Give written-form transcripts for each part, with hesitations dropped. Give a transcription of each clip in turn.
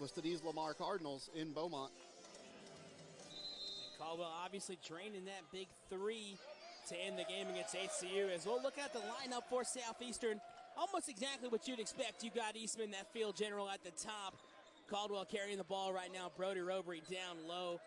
was to these Lamar Cardinals in Beaumont. And Caldwell obviously draining that big three to end the game against HCU. As we'll look at the lineup for Southeastern, almost exactly what you'd expect. You got Eastman, that field general at the top. Caldwell carrying the ball right now. Brody Robery down low.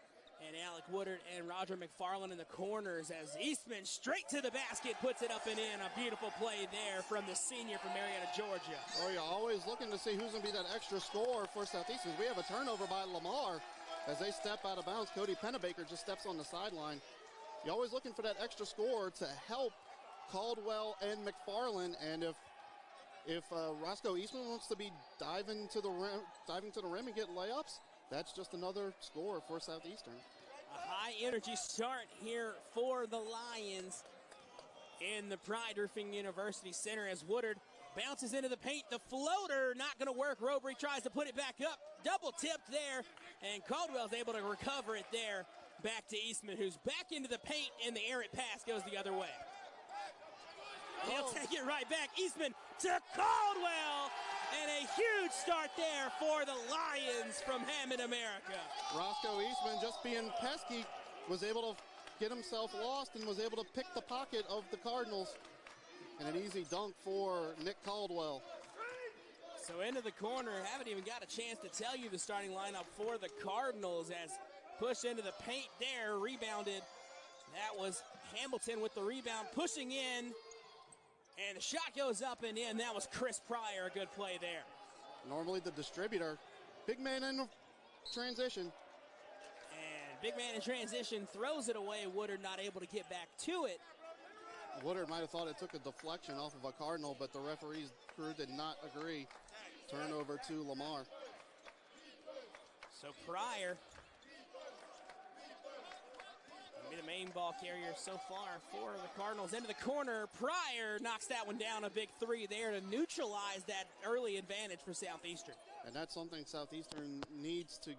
And Alec Woodard and Roger McFarland in the corners as Eastman straight to the basket, puts it up and in. A beautiful play there from the senior from Marietta, Georgia. Oh, yeah, always looking to see who's going to be that extra scorer for Southeastern. We have a turnover by Lamar as they step out of bounds. Cody Pennebaker just steps on the sideline. You're always looking for that extra scorer to help Caldwell and McFarland. And if Roscoe Eastman wants to be diving to the rim and get layups, that's just another score for Southeastern. A high-energy start here for the Lions in the Pride Roofing University Center as Woodard bounces into the paint. The floater not going to work. Robery tries to put it back up. Double tipped there, and Caldwell's able to recover it there. Back to Eastman, who's back into the paint, and the errant pass goes the other way. He'll take it right back. Eastman to Caldwell. And a huge start there for the Lions from Hammond, America. Roscoe Eastman, just being pesky, was able to get himself lost and was able to pick the pocket of the Cardinals. And an easy dunk for Nick Caldwell. So into the corner, haven't even got a chance to tell you the starting lineup for the Cardinals as pushed into the paint there, rebounded. That was Hamilton with the rebound, pushing in. And the shot goes up and in. That was Chris Pryor. A good play there. Normally the distributor. Big man in transition. And big man in transition throws it away. Woodard not able to get back to it. Woodard might have thought it took a deflection off of a Cardinal, but the referee's crew did not agree. Turnover to Lamar. So Pryor be the main ball carrier so far for the Cardinals. Into the corner, Pryor knocks that one down. A big three there to neutralize that early advantage for Southeastern. And that's something Southeastern needs to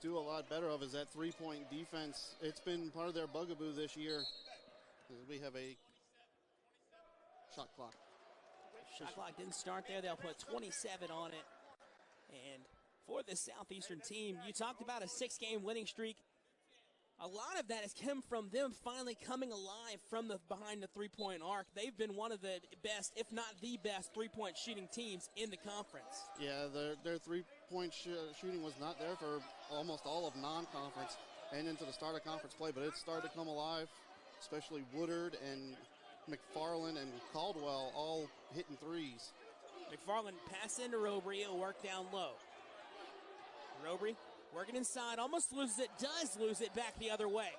do a lot better of, is that three-point defense. It's been part of their bugaboo this year. We have a shot clock. Shot clock didn't start there. They'll put 27 on it. And for this Southeastern team, you talked about a 6-game winning streak. A lot of that has come from them finally coming alive from the behind the three-point arc. They've been one of the best, if not the best, three-point shooting teams in the conference. Yeah, their three-point shooting was not there for almost all of non-conference and into the start of conference play, but it started to come alive, especially Woodard and McFarland and Caldwell all hitting threes. McFarland pass into Robery. It'll work down low. Robery working inside, almost loses it, does lose it back the other way.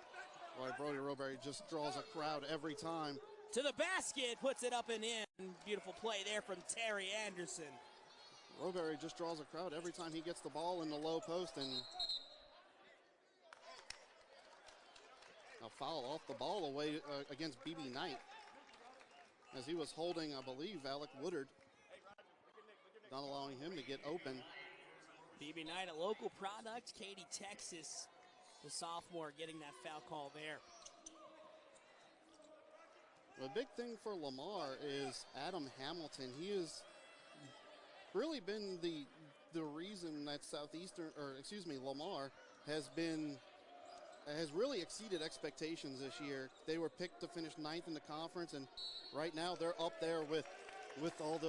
Boy, Brody Robery just draws a crowd every time. To the basket, puts it up and in. Beautiful play there from Terry Anderson. Robery just draws a crowd every time he gets the ball in the low post, and a foul off the ball away against BB Knight as he was holding, I believe, Alec Woodard, not allowing him to get open. BB Knight, a local product, Katy, Texas, the sophomore getting that foul call there. The big thing for Lamar is Adam Hamilton. He has really been the reason that Lamar has really exceeded expectations this year. They were picked to finish 9th in the conference, and right now they're up there with all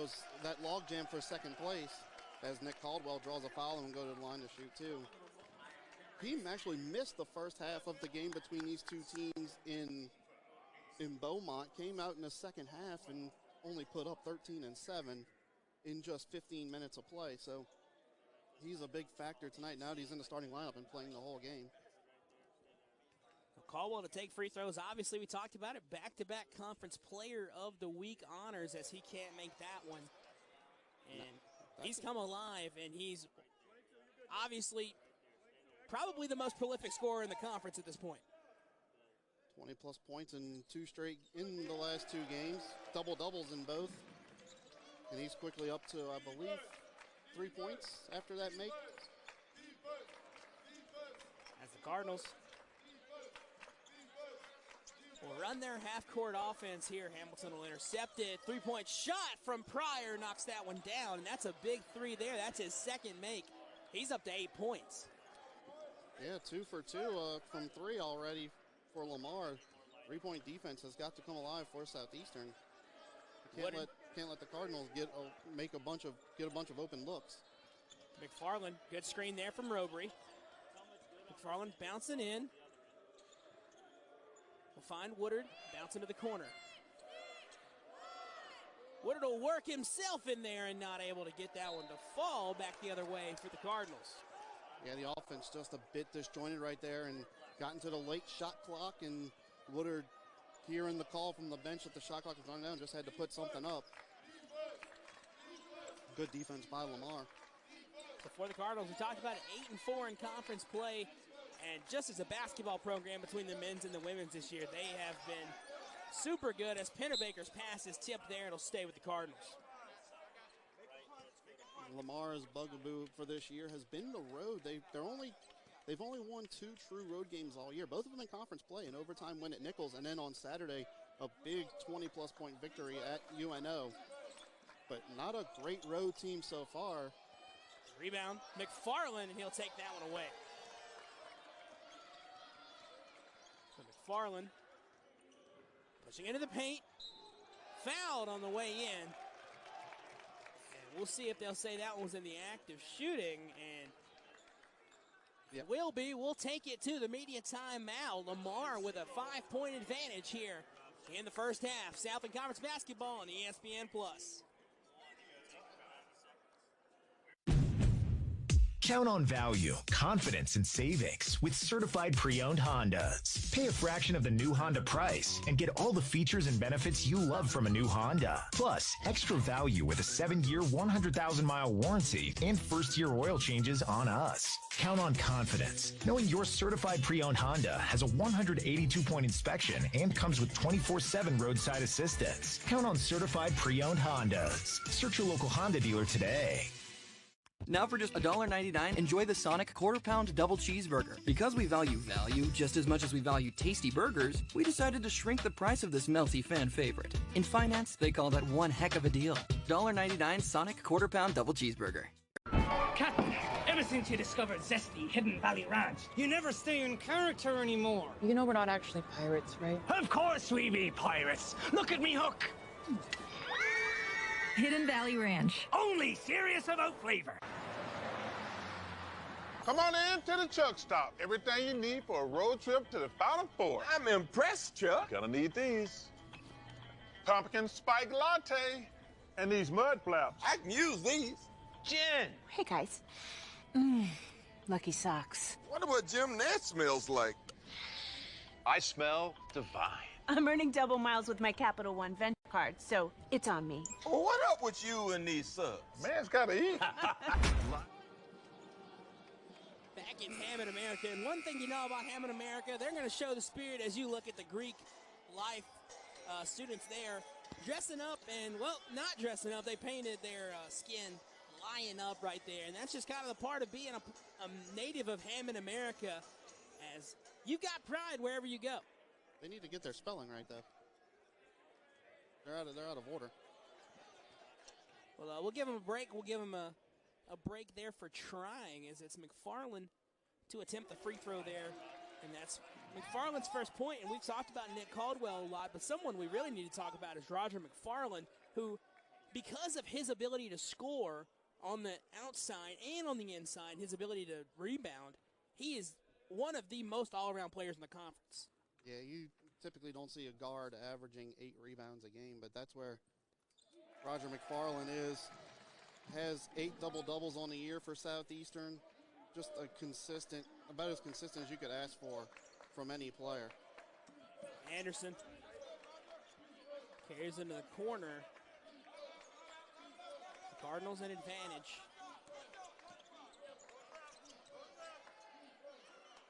that logjam for second place, as Nick Caldwell draws a foul and go to the line to shoot too. He actually missed the first half of the game between these two teams in Beaumont, came out in the second half and only put up 13 and 7 in just 15 minutes of play. So he's a big factor tonight now that he's in the starting lineup and playing the whole game. Caldwell to take free throws. Obviously, we talked about it. Back-to-back conference player of the week honors, as he can't make that one. And he's come alive, and he's obviously probably the most prolific scorer in the conference at this point. 20-plus points in in the last 2 games. Double-doubles in both. And he's quickly up to, I believe, 3 points after that make. As the Cardinals will run their half-court offense here. Hamilton will intercept it. 3-point shot from Pryor knocks that one down, and that's a big three there. That's his second make He's up to 8 points. Yeah, 2 for 2 from 3 already for Lamar. 3-point defense has got to come alive for Southeastern. Can't let the Cardinals get a bunch of open looks. McFarland, good screen there from Robry. McFarland bouncing in. We'll find Woodard, bouncing to the corner. Woodard will work himself in there and not able to get that one to fall back the other way for the Cardinals. Yeah, the offense just a bit disjointed right there and got into the late shot clock, and Woodard, hearing the call from the bench that the shot clock was running down, just had to put something up. Good defense by Lamar. So for the Cardinals, we talked about 8-4 in conference play, and just as a basketball program between the men's and the women's this year, they have been super good. As Pennebaker's pass is tipped there, it'll stay with the Cardinals. Lamar's bugaboo for this year has been the road. They've only won 2 true road games all year, both of them in conference play, an overtime win at Nichols, and then on Saturday, a big 20-plus point victory at UNO. But not a great road team so far. Rebound, McFarland, and he'll take that one away. So McFarland pushing into the paint, fouled on the way in. And we'll see if they'll say that one was in the act of shooting, and yep. It will be. We'll take it to the media timeout. Lamar with a 5-point advantage here in the first half. Southland Conference basketball on ESPN+. Count on value, confidence, and savings with certified pre-owned Hondas. Pay a fraction of the new Honda price and get all the features and benefits you love from a new Honda. Plus, extra value with a 7-year, 100,000-mile warranty and first-year oil changes on us. Count on confidence, knowing your certified pre-owned Honda has a 182-point inspection and comes with 24/7 roadside assistance. Count on certified pre-owned Hondas. Search your local Honda dealer today. Now for just $1.99, enjoy the Sonic quarter-pound double cheeseburger. Because we value value just as much as we value tasty burgers, we decided to shrink the price of this melty fan favorite. In finance, they call that one heck of a deal. $1.99 Sonic quarter-pound double cheeseburger. Captain, ever since you discovered zesty Hidden Valley Ranch, you never stay in character anymore. You know we're not actually pirates, right? Of course we be pirates. Look at me hook. Hidden Valley Ranch. Only serious about flavor. Come on in to the Chuck Stop. Everything you need for a road trip to the Final Four. I'm impressed, Chuck. Gonna need these. Pumpkin spike latte and these mud flaps. I can use these. Jen. Hey, guys. Lucky socks. Wonder what Jim Nance smells like. I smell divine. I'm earning double miles with my Capital One Venture card, so it's on me. Well, what up with you and these subs? Man's gotta eat. Back in Hammond, America, and one thing you know about Hammond, America, they're going to show the spirit as you look at the Greek life students there dressing up, and, well, not dressing up. They painted their skin lying up right there, and that's just kind of the part of being a native of Hammond, America, as you've got pride wherever you go. They need to get their spelling right, though. They're out of order. Well, we'll give them a break. We'll give them a break there for trying, as it's McFarland to attempt the free throw there. And that's McFarland's first point, and we've talked about Nick Caldwell a lot, but someone we really need to talk about is Roger McFarland, who, because of his ability to score on the outside and on the inside, his ability to rebound, he is one of the most all-around players in the conference. Yeah, you typically don't see a guard averaging 8 rebounds a game, but that's where Roger McFarland is. Has 8 double-doubles on the year for Southeastern. Just about as consistent as you could ask for from any player. Anderson carries into the corner. The Cardinals an advantage.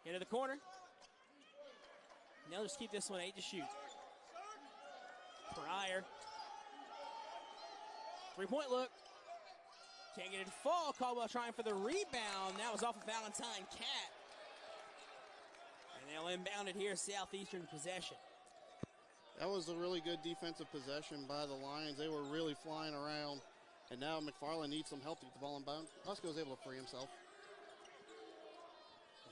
Into the corner. And they'll just keep this one 8 to shoot. Pryor. 3-point look. Can't get it to fall. Caldwell trying for the rebound. That was off of Valentine Cat. And they'll inbound it here, Southeastern possession. That was a really good defensive possession by the Lions. They were really flying around. And now McFarland needs some help to get the ball in bounds. Husko's able to free himself.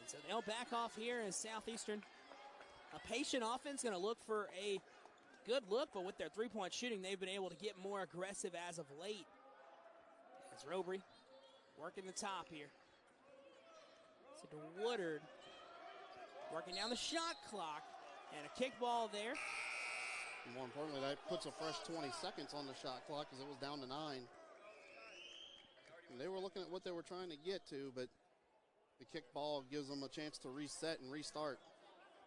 So they'll back off here as Southeastern, a patient offense, going to look for a good look, but with their three-point shooting, they've been able to get more aggressive as of late. As Robry working the top here. So to Woodard, working down the shot clock, and a kickball there. And more importantly, that puts a fresh 20 seconds on the shot clock because it was down to 9. And they were looking at what they were trying to get to, but the kickball gives them a chance to reset and restart.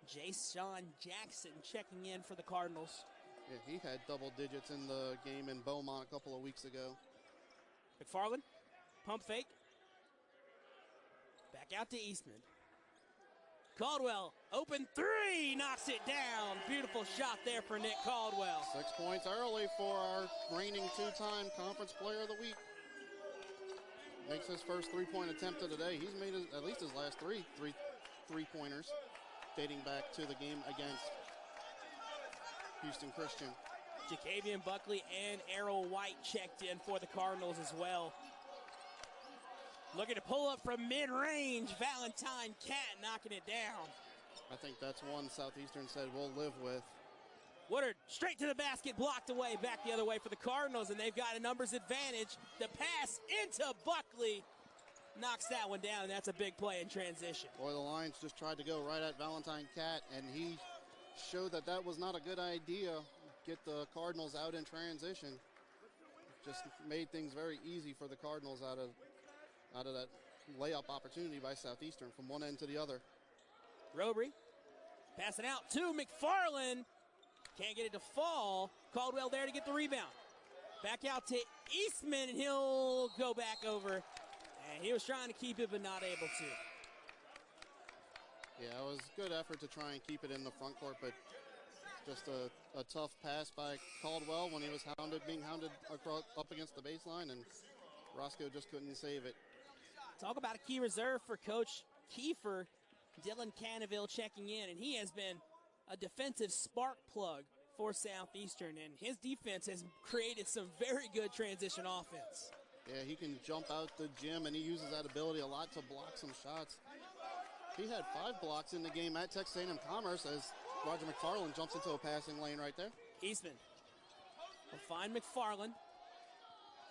Jay-Sean Jackson checking in for the Cardinals. Yeah, he had double digits in the game in Beaumont a couple of weeks ago. McFarland, pump fake. Back out to Eastman. Caldwell, open three, knocks it down. Beautiful shot there for Nick Caldwell. 6 points early for our reigning two-time conference player of the week. Makes his first three-point attempt of the day. He's made at least his last three-pointers dating back to the game against Houston Christian. Jacavian Buckley and Errol White checked in for the Cardinals as well. Looking to pull up from mid-range, Valentine Cat knocking it down. I think that's one Southeastern said we'll live with. Woodard straight to the basket, blocked away, back the other way for the Cardinals, and they've got a numbers advantage. The pass into Buckley knocks that one down, and that's a big play in transition. Boy, the Lions just tried to go right at Valentine Cat, and he showed that that was not a good idea. Get the Cardinals out in transition. Just made things very easy for the Cardinals out of that layup opportunity by Southeastern from one end to the other. Robry passing out to McFarland. Can't get it to fall. Caldwell there to get the rebound. Back out to Eastman, and he'll go back over. And he was trying to keep it, but not able to. Yeah, it was a good effort to try and keep it in the front court, but just a tough pass by Caldwell when he was being hounded up against the baseline, and Roscoe just couldn't save it. Talk about a key reserve for Coach Kiefer. Dylan Cannaville checking in, and he has been a defensive spark plug for Southeastern, and his defense has created some very good transition offense. Yeah, he can jump out the gym, and he uses that ability a lot to block some shots. He had 5 blocks in the game at Texas A&M Commerce as Roger McFarland jumps into a passing lane right there. Eastman will find McFarland.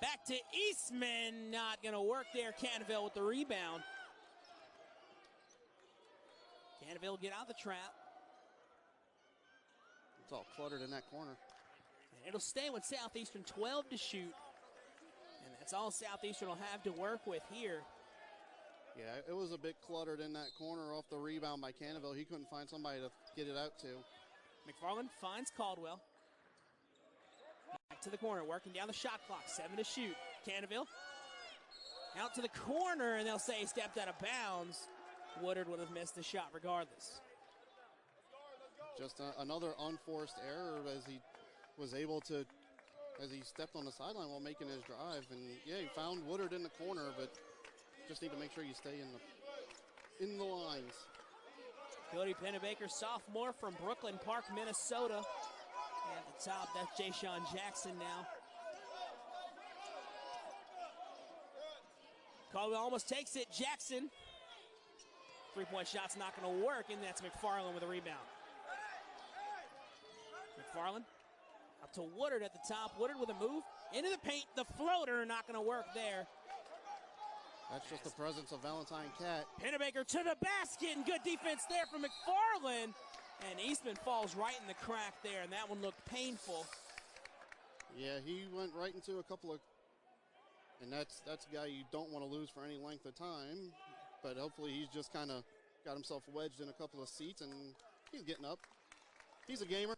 Back to Eastman, not going to work there. Cannaville with the rebound. Cannaville get out of the trap. It's all cluttered in that corner. And it'll stay with Southeastern, 12 to shoot. And that's all Southeastern will have to work with here. Yeah, it was a bit cluttered in that corner off the rebound by Cannaville. He couldn't find somebody to get it out to. McFarland finds Caldwell. Back to the corner, working down the shot clock. 7 to shoot. Cannaville out to the corner, and they'll say he stepped out of bounds. Woodard would have missed the shot regardless. Just another unforced error as he was able to, as he stepped on the sideline while making his drive. And yeah, he found Woodard in the corner, but just need to make sure you stay in the lines. Cody Pennebaker, sophomore from Brooklyn Park, Minnesota. And at the top, that's Jay-Sean Jackson now. Caldwell almost takes it. Jackson. Three-point shot's not going to work, and that's McFarland with a rebound. McFarland up to Woodard at the top. Woodard with a move into the paint. The floater not going to work there. That's just the presence of Valentine Cat. Pennebaker to the basket, and good defense there from McFarland. And Eastman falls right in the crack there, and that one looked painful. Yeah, he went right into a couple of, and that's a guy you don't want to lose for any length of time. But hopefully he's just kind of got himself wedged in a couple of seats, and he's getting up. He's a gamer.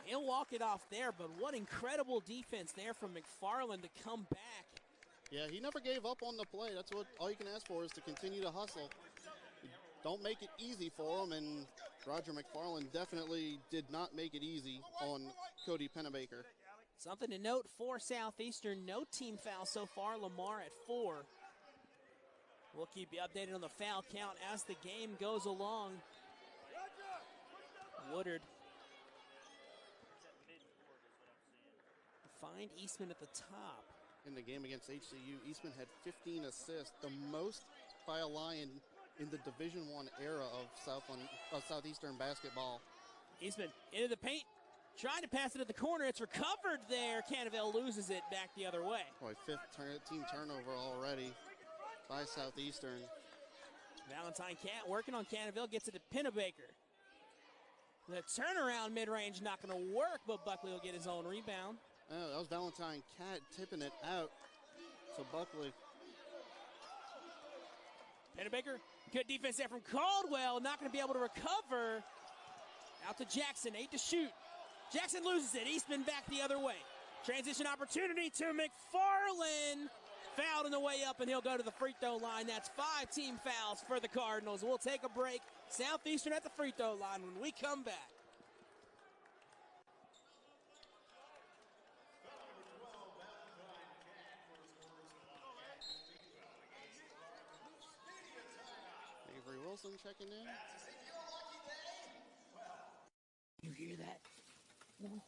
He'll walk it off there, but what incredible defense there from McFarland to come back. Yeah, he never gave up on the play. That's what all you can ask for is to continue to hustle. Don't make it easy for him, and Roger McFarland definitely did not make it easy on Cody Pennebaker. Something to note for Southeastern, no team foul so far. Lamar at 4. We'll keep you updated on the foul count as the game goes along. Woodard. Find Eastman at the top. In the game against HCU, Eastman had 15 assists, the most by a Lion in the Division I era of Southeastern basketball. Eastman into the paint, trying to pass it at the corner. It's recovered there. Caldwell loses it back the other way. Boy, fifth team turnover already by Southeastern. Valentine Cat working on Caldwell, gets it to Pennebaker. The turnaround mid-range not going to work, but Buckley will get his own rebound. Oh, that was Valentine Cat tipping it out to Buckley. Pennebaker, good defense there from Caldwell, not going to be able to recover. Out to Jackson, 8 to shoot. Jackson loses it, Eastman back the other way. Transition opportunity to McFarland. Fouled on the way up, and he'll go to the free throw line. That's 5 team fouls for the Cardinals. We'll take a break. Southeastern at the free throw line when we come back. Avery Wilson checking in. You hear that? No.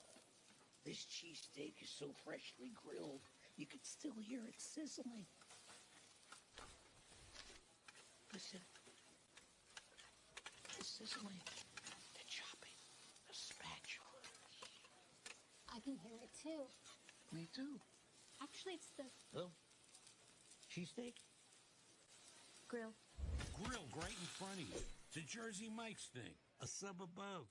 This cheesesteak is so freshly grilled, you can still hear it sizzling. Listen. The sizzling, the chopping, the spatula. I can hear it too. Me too. Actually, it's the Oh. Cheesesteak? grill. Grill right in front of you. It's a Jersey Mike's thing. A sub above.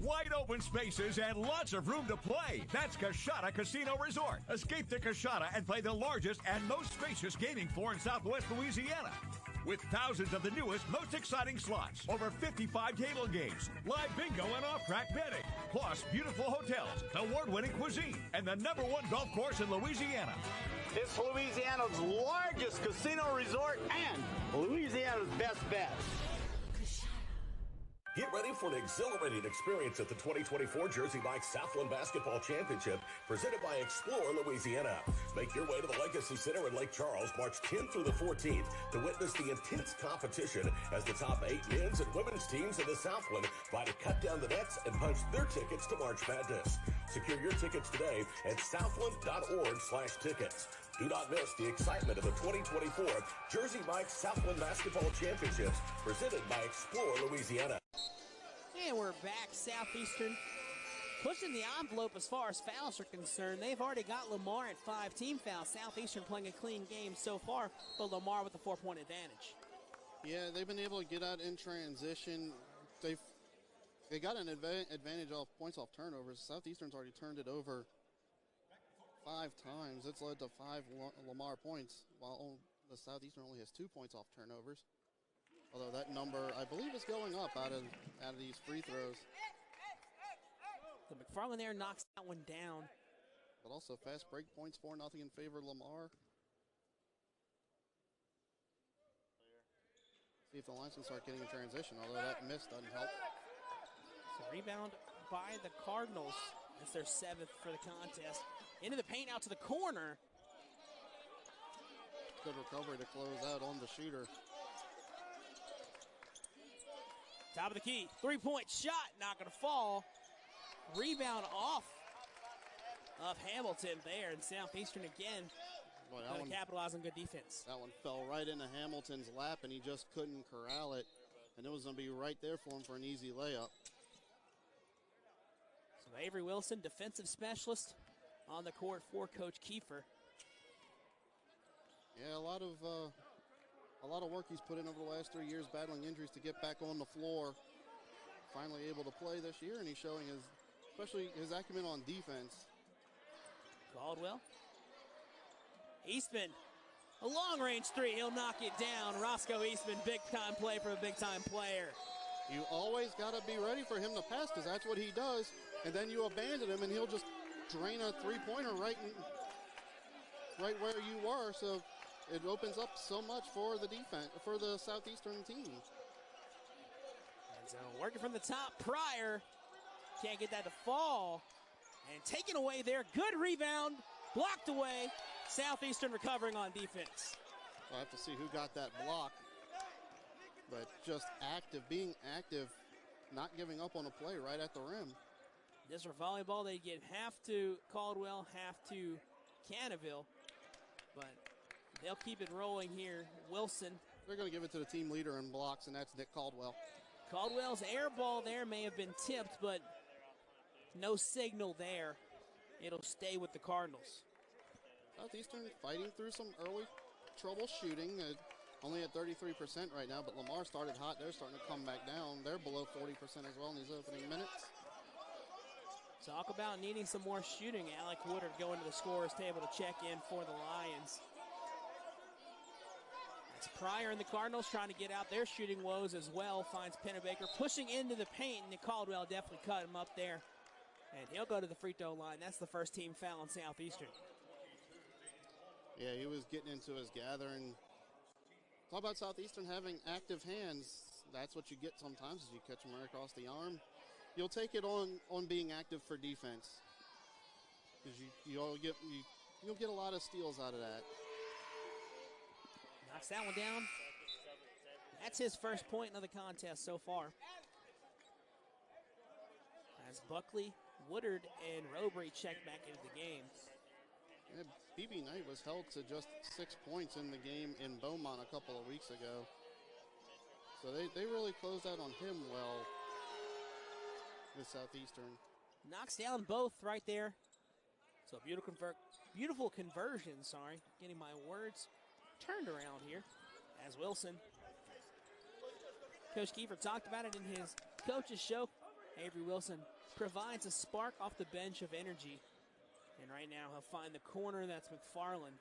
Wide open spaces and lots of room to play. That's Coshada Casino Resort. Escape to Coshada and play the largest and most spacious gaming floor in Southwest Louisiana. With thousands of the newest, most exciting slots, over 55 table games, live bingo and off-track betting, plus beautiful hotels, award-winning cuisine, and the #1 golf course in Louisiana. It's Louisiana's largest casino resort and Louisiana's best bet. Get ready for an exhilarating experience at the 2024 Jersey Mike's Southland Basketball Championship presented by Explore Louisiana. Make your way to the Legacy Center in Lake Charles March 10th through the 14th to witness the intense competition as the top 8 men's and women's teams in the Southland vie to cut down the nets and punch their tickets to March Madness. Secure your tickets today at southland.org/tickets. Do not miss the excitement of the 2024 Jersey Mike's Southland Basketball Championships presented by Explore Louisiana. And we're back. Southeastern pushing the envelope as far as fouls are concerned. They've already got Lamar at 5 team fouls. Southeastern playing a clean game so far, but Lamar with the 4-point advantage. Yeah, they've been able to get out in transition. They got an advantage off points off turnovers. Southeastern's already turned it over 5 times. It's led to 5 Lamar points, while the Southeastern only has 2 points off turnovers. Although that number, I believe, is going up out of these free throws. So McFarland there knocks that one down. But also fast break points, 4-0 in favor of Lamar. See if the Lions can start getting in transition, although that miss doesn't help. So rebound by the Cardinals. That's their 7th for the contest. Into the paint, out to the corner. Good recovery to close out on the shooter. Top of the key, 3-point shot, not going to fall. Rebound off of Hamilton there, and Southeastern again going to capitalize on good defense. That one fell right into Hamilton's lap, and he just couldn't corral it, and it was going to be right there for him for an easy layup. So Avery Wilson, defensive specialist on the court for Coach Kiefer. Yeah, a lot of work he's put in over the last 3 years, battling injuries to get back on the floor. Finally able to play this year, and he's showing especially his acumen on defense. Caldwell. Eastman, a long-range 3. He'll knock it down. Roscoe Eastman, big-time play for a big-time player. You always got to be ready for him to pass, because that's what he does. And then you abandon him, and he'll just drain a three-pointer right where you were. So it opens up so much for the defense, for the Southeastern team. And so working from the top, Pryor can't get that to fall. And taken away there, good rebound, blocked away. Southeastern recovering on defense. I'll have to see who got that block. But just being active, not giving up on a play right at the rim. This for volleyball, they get half to Caldwell, half to Cannaville. But They'll keep it rolling here. Wilson. They're going to give it to the team leader in blocks, and that's Nick Caldwell. Caldwell's air ball there may have been tipped, but no signal there. It'll stay with the Cardinals. Southeastern fighting through some early troubleshooting. Only at 33% right now, but Lamar started hot. They're starting to come back down. They're below 40% as well in these opening minutes. Talk about needing some more shooting. Alec Woodard going to the scorer's table to check in for the Lions. It's Pryor and the Cardinals trying to get out their shooting woes as well. Finds Pennebaker pushing into the paint, and Caldwell definitely cut him up there. And he'll go to the free throw line. That's the first team foul on Southeastern. Yeah, he was getting into his gather. And talk about Southeastern having active hands. That's what you get sometimes is you catch them right across the arm. You'll take it on being active for defense. Because you'll get a lot of steals out of that. Knocks that one down. That's his first point of the contest so far. As Buckley, Woodard, and Robry check back into the game. Yeah, BB Knight was held to just 6 points in the game in Beaumont a couple of weeks ago. So they really closed out on him well with Southeastern. Knocks down both right there. So beautiful conversion, getting my words turned around here as Wilson. Coach Kiefer talked about it in his coach's show. Avery Wilson provides a spark off the bench of energy. And right now he'll find the corner. That's McFarland.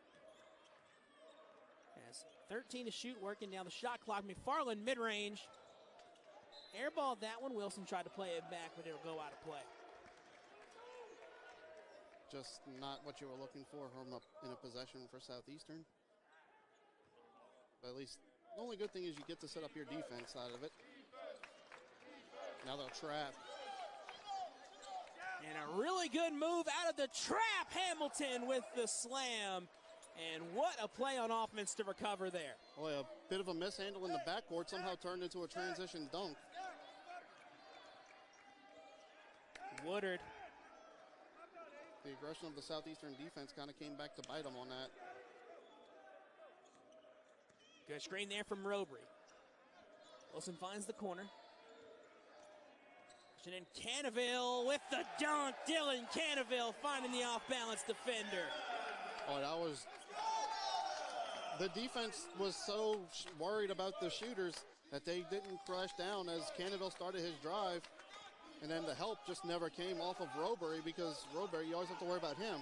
Has 13 to shoot, working down the shot clock. McFarland mid-range. Airballed that one. Wilson tried to play it back, but it'll go out of play. Just not what you were looking for from in a possession for Southeastern. But at least the only good thing is you get to set up your defense side of it. Now they'll trap. And a really good move out of the trap. Hamilton with the slam. And what a play on offense to recover there. Boy, a bit of a mishandle in the backcourt somehow turned into a transition dunk. Woodard. The aggression of the Southeastern defense kind of came back to bite them on that. Good screen there from Robry. Wilson finds the corner. And then Cannaville with the dunk. Dylan Cannaville finding the off-balance defender. Oh, that was... The defense was so worried about the shooters that they didn't crash down as Cannaville started his drive. And then the help just never came off of Robry because Robry, you always have to worry about him.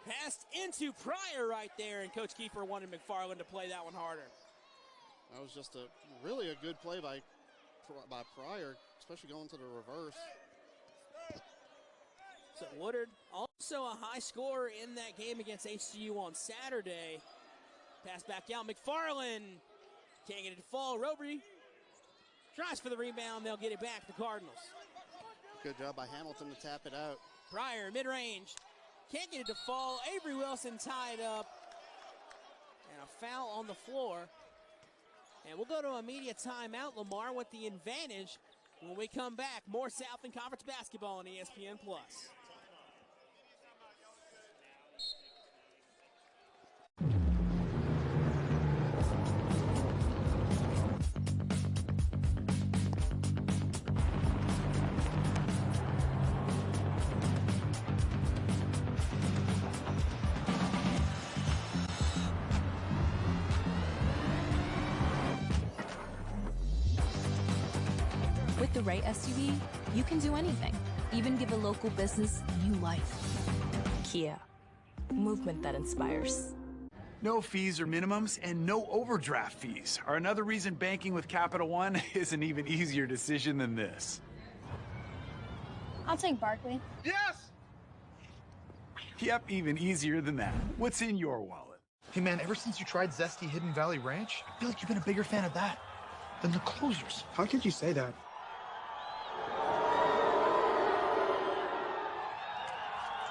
Passed into Pryor right there, and Coach Kiefer wanted McFarland to play that one harder. That was just really a good play by Pryor, especially going to the reverse. So Woodard, also a high scorer in that game against HCU on Saturday. Pass back out, McFarland. Can't get it to fall. Robry tries for the rebound. They'll get it back, the Cardinals. Good job by Hamilton to tap it out. Pryor, mid-range. Can't get it to fall. Avery Wilson tied up. And a foul on the floor. And we'll go to a media timeout. Lamar with the advantage. When we come back, more Southland Conference basketball on ESPN+. With the right SUV, you can do anything, even give a local business new life. Kia, movement that inspires. No fees or minimums and no overdraft fees are another reason banking with Capital One is an even easier decision than this. I'll take Barkley. Yes! Yep, even easier than that. What's in your wallet? Hey man, ever since you tried Zesty Hidden Valley Ranch, I feel like you've been a bigger fan of that than the closers. How could you say that?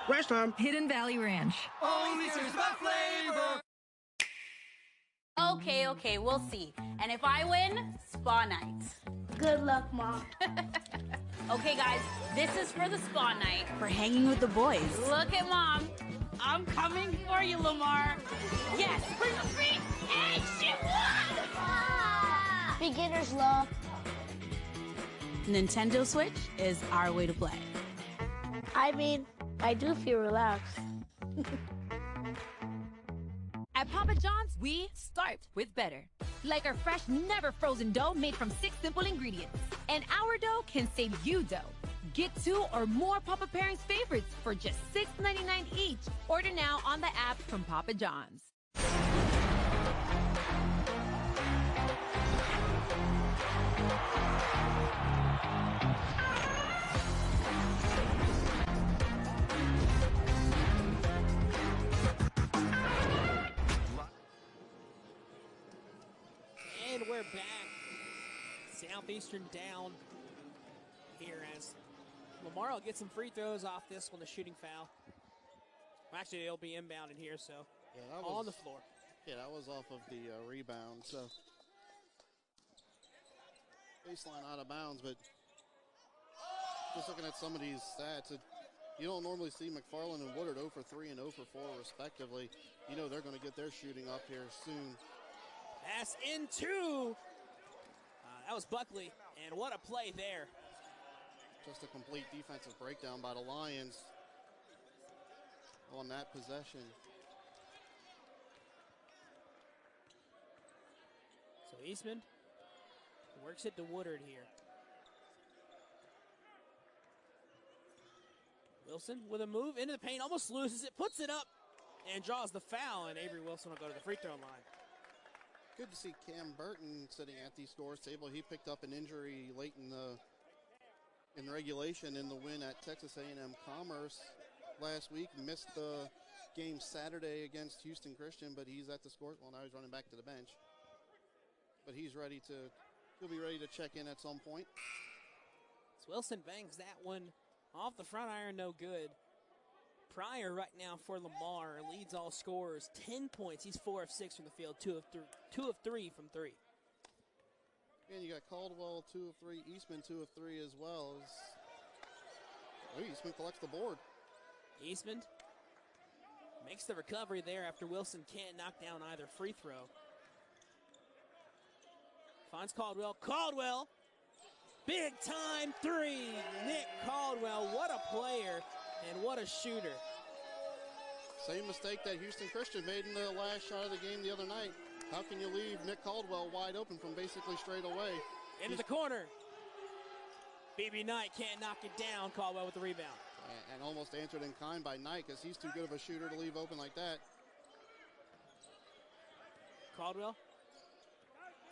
Ranch time. Hidden Valley Ranch. Only serves my flavor. Okay, we'll see. And if I win, spa night. Good luck, Mom. Okay, guys, this is for the spa night. For hanging with the boys. Look at Mom. I'm coming for you, Lamar. Yes, bring the feet, and she won! Ah! Beginner's luck. Nintendo Switch is our way to play. I mean, I do feel relaxed. At Papa John's, we start with better. Like our fresh, never frozen dough made from 6 simple ingredients. And our dough can save you dough. Get 2 or more Papa Pairings favorites for just $6.99 each. Order now on the app from Papa John's. And we're back. Southeastern down here as Lamar will get some free throws off this one, the shooting foul. Actually, it'll be inbounded here, so yeah, that on was, the floor. Yeah, that was off of the rebound, so baseline out of bounds, but just looking at some of these stats, you don't normally see McFarland and Woodard 0 for 3 and 0 for 4 respectively. You know they're going to get their shooting up here soon. Pass into. That was Buckley, and what a play there. Just a complete defensive breakdown by the Lions on that possession. So Eastman works it to Woodard here. Wilson with a move into the paint, almost loses it, puts it up, and draws the foul, and Avery Wilson will go to the free throw line. Good to see Cam Burton sitting at the scores table. He picked up an injury late in regulation in the win at Texas A&M Commerce last week. Missed the game Saturday against Houston Christian, but he's at the scores. Well, now he's running back to the bench. But he'll be ready to check in at some point. So Wilson bangs that one off the front iron, no good. Pryor right now for Lamar leads all scorers, 10 points. He's 4 of 6 from the field, 2 of 3 from 3. And you got Caldwell 2 of 3, Eastman 2 of 3 as well. Eastman collects the board. Eastman makes the recovery there after Wilson can't knock down either free throw. Finds Caldwell. Caldwell, big time 3. Nick Caldwell, what a player. And what a shooter. Same mistake that Houston Christian made in the last shot of the game the other night. How can you leave Nick Caldwell wide open from basically straight away? Into the corner. BB Knight can't knock it down. Caldwell with the rebound. And almost answered in kind by Knight because he's too good of a shooter to leave open like that. Caldwell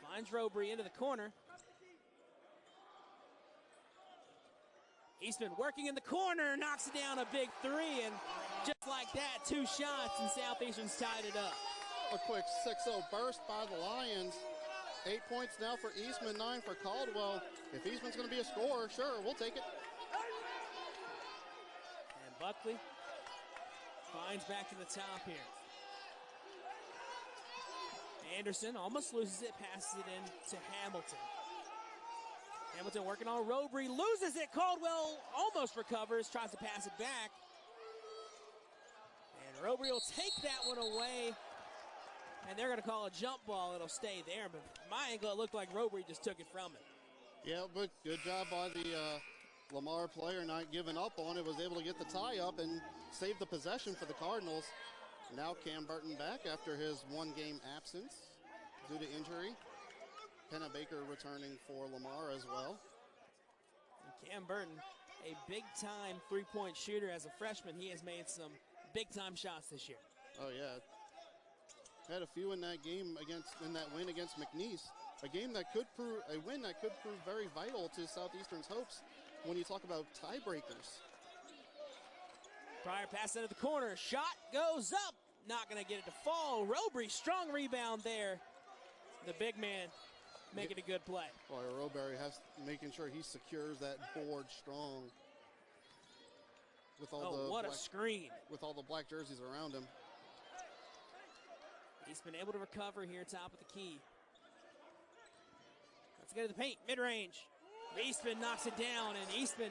finds Robry into the corner. Eastman working in the corner, knocks it down, a big 3, and just like that, 2 shots, and Southeastern's tied it up. A quick 6-0 burst by the Lions. 8 points now for Eastman, 9 for Caldwell. If Eastman's going to be a scorer, sure, we'll take it. And Buckley finds back to the top here. Anderson almost loses it, passes it in to Hamilton. Hamilton working on Robry, loses it. Caldwell almost recovers, tries to pass it back. And Robry will take that one away. And they're going to call a jump ball. It'll stay there. But my angle, it looked like Robry just took it from him. Yeah, but good job by the Lamar player not giving up on it. Was able to get the tie up and save the possession for the Cardinals. Now Cam Burton back after his 1-game absence due to injury. Penna Baker returning for Lamar as well. And Cam Burton, a big-time three-point shooter. As a freshman, he has made some big-time shots this year. Oh, yeah. Had a few in that game in that win against McNeese. A win that could prove very vital to Southeastern's hopes when you talk about tiebreakers. Pryor pass into the corner. Shot goes up. Not going to get it to fall. Robry, strong rebound there. The big man making a good play. Boy, Robry has making sure he secures that board strong. With all what a screen. With all the black jerseys around him. He's been able to recover here top of the key. Let's get to the paint, mid-range. Eastman knocks it down, and Eastman,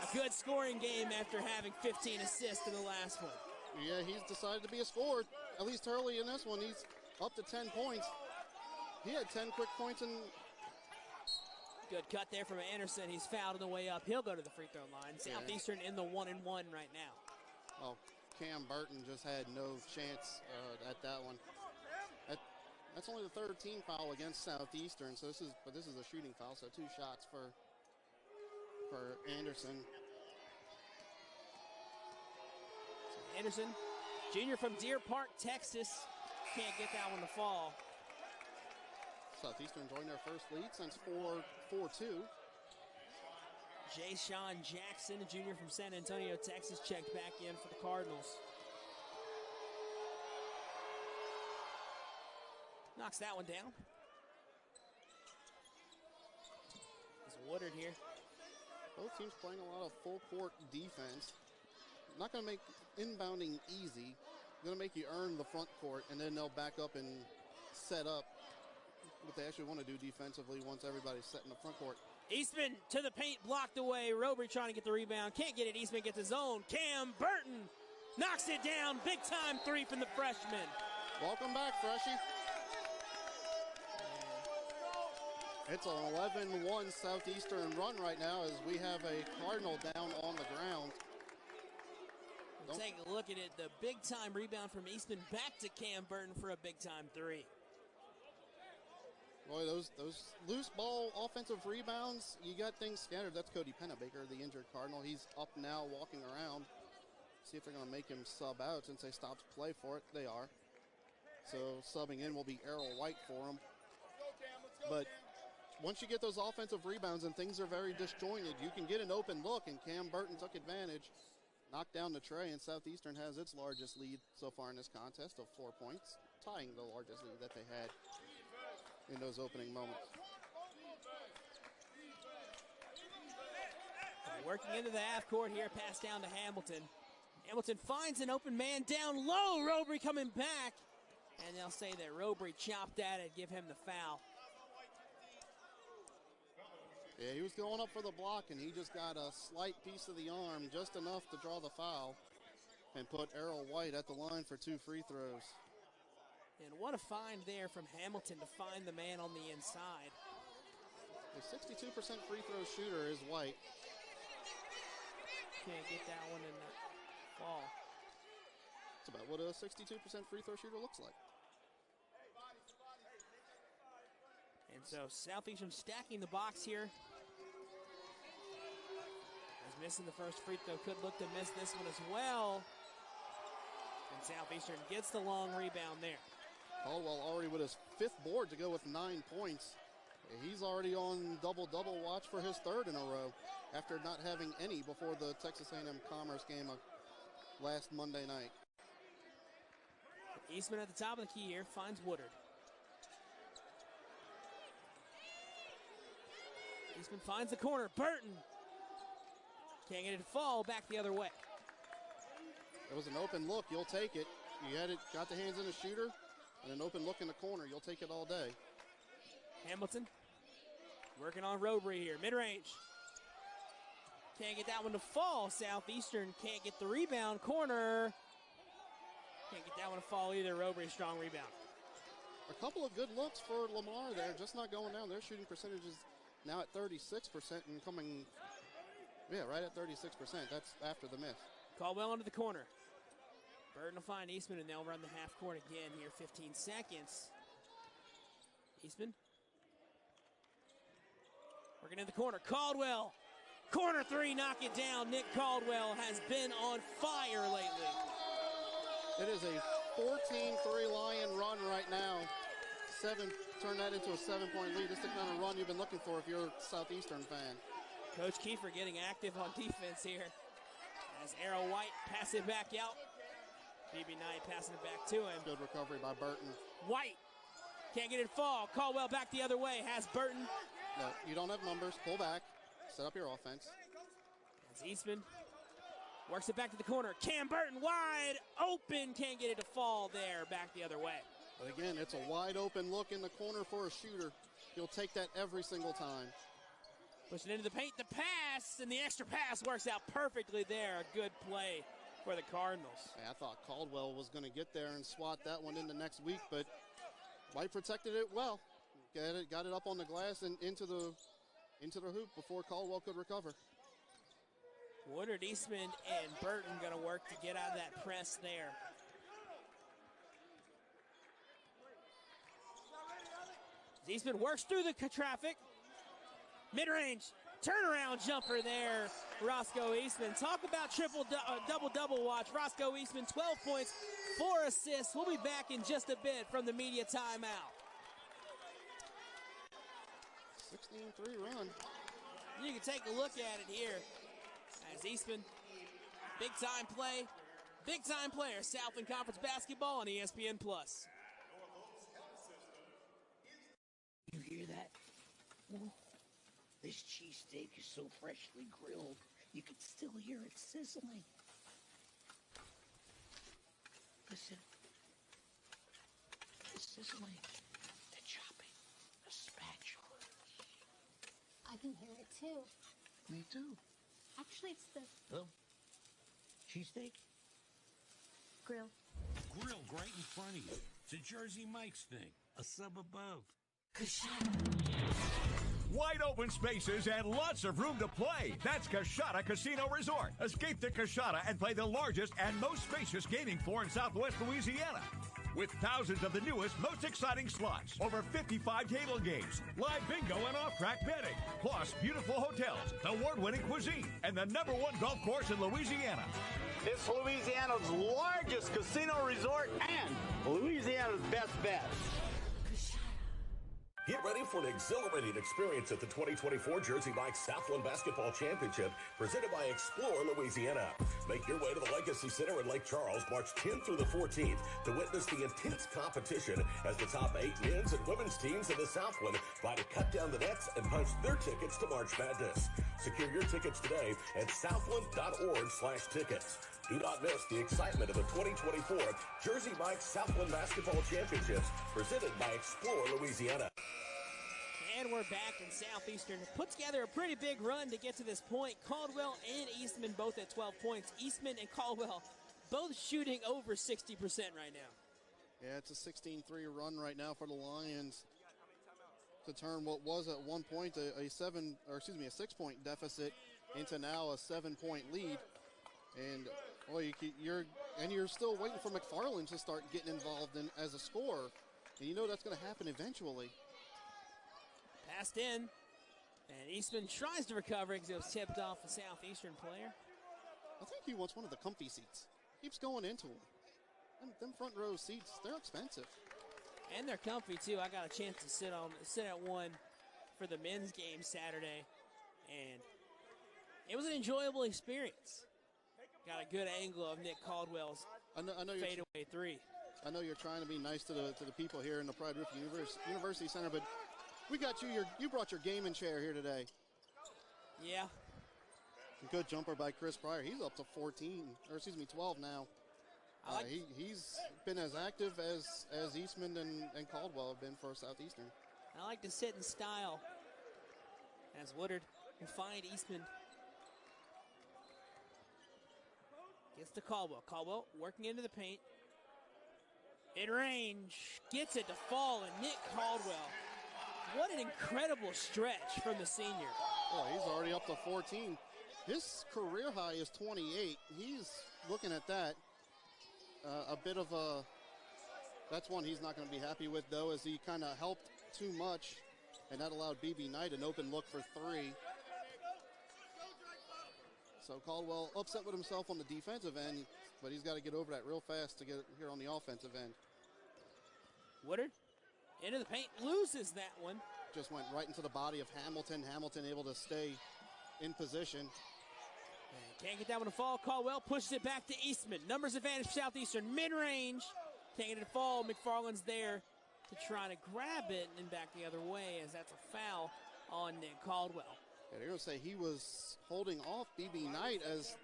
a good scoring game after having 15 assists in the last one. Yeah, he's decided to be a scorer, at least early in this one. He's up to 10 points. He had 10 quick points and good cut there from Anderson. He's fouled on the way up. He'll go to the free throw line. Southeastern in the 1-1 right now. Oh, Cam Burton just had no chance at that one. That's only the third team foul against Southeastern. So this is a shooting foul. So 2 shots for Anderson. So Anderson, junior from Deer Park, Texas, can't get that one to fall. Southeastern joined their first lead since 4-2. Jay Sean Jackson, a junior from San Antonio, Texas, checked back in for the Cardinals. Knocks that one down. It's Woodard here. Both teams playing a lot of full court defense. Not going to make inbounding easy. Going to make you earn the front court, and then they'll back up and set up what they actually want to do defensively once everybody's set in the front court. Eastman to the paint, blocked away. Roby trying to get the rebound. Can't get it. Eastman gets his own. Cam Burton knocks it down. Big time 3 from the freshman. Welcome back, Freshie. It's an 11-1 Southeastern run right now as we have a Cardinal down on the ground. Take a look at it. The big time rebound from Eastman back to Cam Burton for a big time 3. Boy, those loose ball offensive rebounds, you got things scattered. That's Cody Pennebaker, the injured Cardinal. He's up now walking around. See if they're going to make him sub out since they stopped play for it. They are. So subbing in will be Errol White for him. But once you get those offensive rebounds and things are very disjointed, you can get an open look, and Cam Burton took advantage. Knocked down the tray, and Southeastern has its largest lead so far in this contest of 4 points, tying the largest lead that they had in those opening moments. Working into the half court here, pass down to Hamilton. Hamilton finds an open man down low. Robry coming back, and they'll say that Robry chopped at it, give him the foul. Yeah, he was going up for the block, and he just got a slight piece of the arm, just enough to draw the foul, and put Errol White at the line for 2 free throws. And what a find there from Hamilton to find the man on the inside. A 62% free throw shooter is White. Can't get that one in the fall. That's about what a 62% free throw shooter looks like. And so Southeastern stacking the box here. As missing the first free throw, could look to miss this one as well. And Southeastern gets the long rebound there. Caldwell already with his 5th board to go with 9 points. He's already on double-double watch for his 3rd in a row after not having any before the Texas A&M Commerce game of last Monday night. Eastman at the top of the key here, finds Woodard. Eastman finds the corner. Burton can't get it to fall, back the other way. It was an open look. You'll take it. You had it, got the hands in the shooter, and an open look in the corner. You'll take it all day. Hamilton working on Robry here. Mid-range. Can't get that one to fall. Southeastern can't get the rebound. Corner. Can't get that one to fall either. Robry, strong rebound. A couple of good looks for Lamar there, just not going down. Their shooting percentage is now at 36% and coming, right at 36%. That's after the miss. Caldwell into the corner. Burton will find Eastman, and they'll run the half court again here. 15 seconds. Eastman. Working in the corner. Caldwell. Corner 3, knock it down. Nick Caldwell has been on fire lately. It is a 14-3 Lion run right now. Turn that into a 7-point lead. This is the kind of run you've been looking for if you're a Southeastern fan. Coach Kiefer getting active on defense here. As Errol White pass it back out. BB Knight passing it back to him. Good recovery by Burton. White can't get it to fall. Caldwell back the other way. Has Burton. No, you don't have numbers. Pull back. Set up your offense. As Eastman works it back to the corner. Cam Burton wide open. Can't get it to fall there. Back the other way. But again, it's a wide open look in the corner for a shooter. You'll take that every single time. Pushing into the paint, the pass, and the extra pass works out perfectly there. A good play for the Cardinals. I thought Caldwell was going to get there and swat that one into next week, but White protected it well. Got it up on the glass and into the hoop before Caldwell could recover. Woodard, Eastman, and Burton going to work to get out of that press there. Eastman works through the traffic. Mid-range, turnaround jumper there, Roscoe Eastman. Talk about double-double watch. Roscoe Eastman, 12 points, 4 assists. We'll be back in just a bit from the media timeout. 16-3 run. You can take a look at it here as Eastman, big-time play, big-time player, Southland Conference basketball on ESPN+. You hear that? This cheesesteak is so freshly grilled, you can still hear it sizzling. Listen. The sizzling, the chopping, the spatula. I can hear it too. Me too. Actually, it's the Oh. Cheesesteak? grill. Grilled right in front of you. It's a Jersey Mike's thing. A sub above. Wide open spaces and lots of room to play. That's Coshada Casino Resort. Escape to Coshada and play the largest and most spacious gaming floor in Southwest Louisiana. With thousands of the newest, most exciting slots, over 55 table games, live bingo and off-track betting, plus beautiful hotels, award-winning cuisine, and the #1 golf course in Louisiana. It's Louisiana's largest casino resort and Louisiana's best bet. Get ready for an exhilarating experience at the 2024 Jersey Mike's Southland Basketball Championship, presented by Explore Louisiana. Make your way to the Legacy Center in Lake Charles, March 10th through the 14th, to witness the intense competition as the top 8 men's and women's teams in the Southland fight to cut down the nets and punch their tickets to March Madness. Secure your tickets today at southland.org/tickets. Do not miss the excitement of the 2024 Jersey Mike's Southland Basketball Championships, presented by Explore Louisiana. And we're back in Southeastern. Put together a pretty big run to get to this point. Caldwell and Eastman both at 12 points. Eastman and Caldwell both shooting over 60% right now. Yeah, it's a 16-3 run right now for the Lions to turn what was at one point a 6-point deficit into now a 7-point lead. And boy, you're still waiting for McFarland to start getting involved as a scorer, and you know that's going to happen eventually. Passed in, and Eastman tries to recover because it was tipped off a Southeastern player. I think he wants one of the comfy seats. Keeps going into them. Them front row seats, they're expensive. And they're comfy too. I got a chance to sit at one for the men's game Saturday, and it was an enjoyable experience. Got a good angle of Nick Caldwell's fadeaway three. I know you're trying to be nice to the people here in the Pride Roofing University Center, but we got you brought your gaming chair here today. Yeah. Good jumper by Chris Pryor. He's up to 12 now. He's been as active as Eastman and Caldwell have been for Southeastern. I like to sit in style as Woodard will find Eastman. Gets to Caldwell. Caldwell working into the paint. In range. Gets it to fall, and Nick Caldwell. What an incredible stretch from the senior. Oh, he's already up to 14. His career high is 28. He's looking at that. A bit of a... That's one he's not going to be happy with, though, as he kind of helped too much, and that allowed BB Knight an open look for three. So Caldwell upset with himself on the defensive end, but he's got to get over that real fast to get here on the offensive end. Woodard into the paint, loses that one. Just went right into the body of Hamilton. Hamilton able to stay in position. Can't get that one to fall. Caldwell pushes it back to Eastman. Numbers advantage for Southeastern. Mid-range. Can't get it to fall. McFarland's there to try to grab it and back the other way, as that's a foul on Nick Caldwell. Yeah, they're going to say he was holding off BB Knight as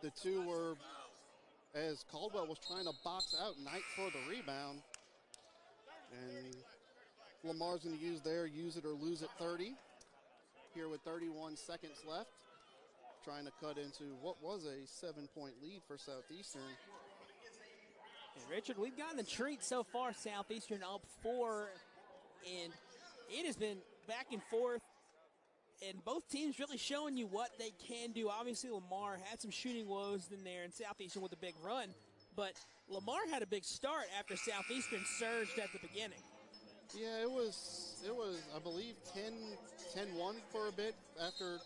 the two were, as Caldwell was trying to box out Knight for the rebound. And Lamar's going to use it or lose it 30. Here with 31 seconds left. trying to cut into what was a 7-point lead for Southeastern. And Richard, we've gotten the treat so far. Southeastern up 4, and it has been back and forth, and both teams really showing you what they can do. Obviously, Lamar had some shooting woes in there, and Southeastern with a big run, but Lamar had a big start after Southeastern surged at the beginning. Yeah, it was I believe 10-1 for a bit after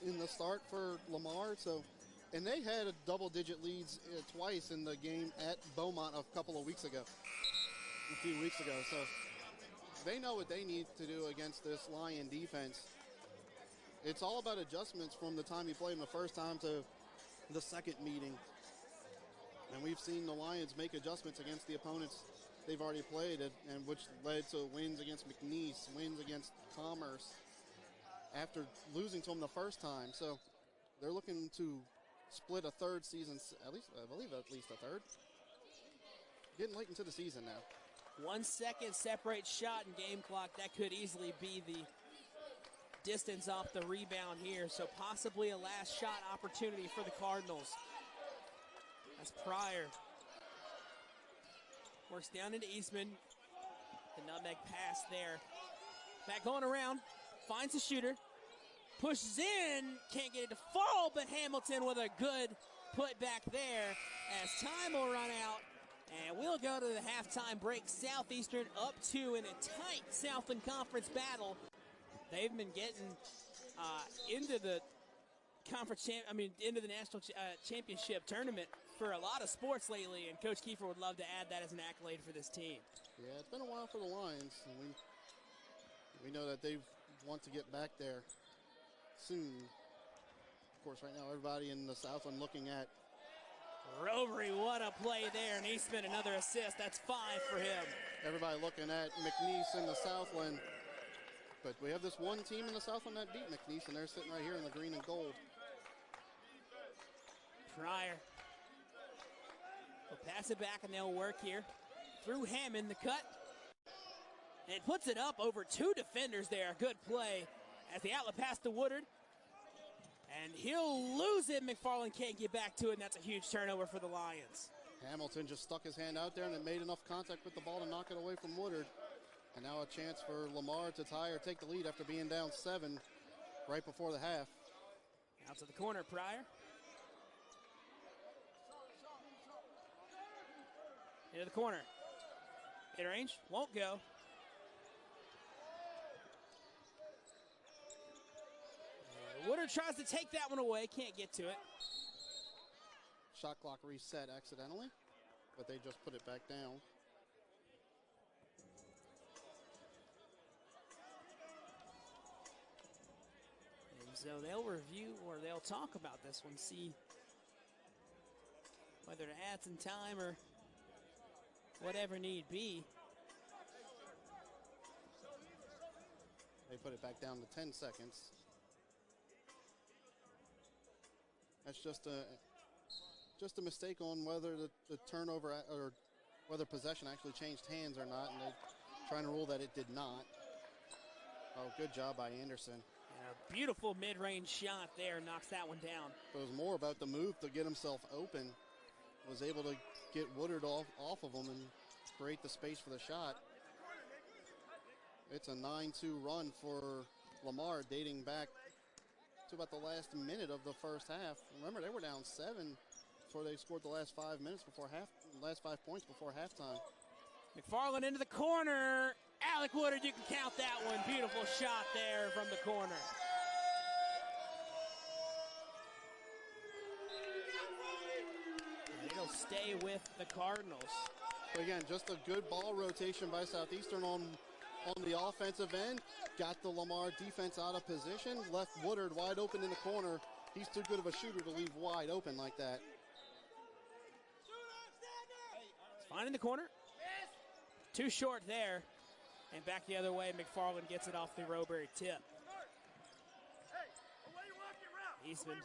in the start for Lamar. So, and they had a double-digit leads twice in the game at Beaumont a few weeks ago. So they know what they need to do against this Lion defense. It's all about adjustments from the time you play them the first time to the second meeting. And we've seen the Lions make adjustments against the opponents they've already played, and which led to wins against McNeese, wins against Commerce after losing to them the first time. So they're looking to split a third season, at least a third. Getting late into the season now. 1 second separates shot and game clock. That could easily be the distance off the rebound here. So possibly a last shot opportunity for the Cardinals. That's Pryor. Works down into Eastman. The nutmeg pass there. Back going around. Finds the shooter. Pushes in. Can't get it to fall, but Hamilton with a good put back there as time will run out. And we'll go to the halftime break. Southeastern up 2 in a tight Southland Conference battle. They've been getting into the into the national championship tournament for a lot of sports lately, and Coach Kiefer would love to add that as an accolade for this team. Yeah, it's been a while for the Lions, and we know that they want to get back there soon. Of course, right now everybody in the Southland looking at Rovery, what a play there, and Eastman another assist. That's 5 for him. Everybody looking at McNeese in the Southland, but we have this one team in the Southland that beat McNeese, and they're sitting right here in the green and gold. Pryor will pass it back, and they'll work here. Through Hammond, the cut. And it puts it up over 2 defenders there. Good play as the outlet pass to Woodard. And he'll lose it. McFarland can't get back to it, and that's a huge turnover for the Lions. Hamilton just stuck his hand out there, and it made enough contact with the ball to knock it away from Woodard. And now a chance for Lamar to tie or take the lead after being down 7 right before the half. Out to the corner, Pryor. Into the corner. In range, won't go. And Woodard tries to take that one away, can't get to it. Shot clock reset accidentally, but they just put it back down. And so they'll review, or they'll talk about this one, see whether to add some time or whatever need be. They put it back down to 10 seconds. That's just a mistake on whether the turnover or whether possession actually changed hands or not, and they're trying to rule that it did not. Oh, good job by Anderson. And a beautiful mid-range shot there, knocks that one down. It was more about the move to get himself open. Was able to get Woodard off of him and create the space for the shot. It's a 9-2 run for Lamar, dating back to about the last minute of the first half. Remember, they were down 7 before they scored the last 5 minutes before last 5 points before halftime. McFarland into the corner. Alec Woodard, you can count that one. Beautiful shot there from the corner. And it'll stay with the Cardinals. Again, just a good ball rotation by Southeastern on the offensive end. Got the Lamar defense out of position. Left Woodard wide open in the corner. He's too good of a shooter to leave wide open like that. Fine in the corner. Too short there. And back the other way, McFarland gets it off the Roberry tip. Eastman.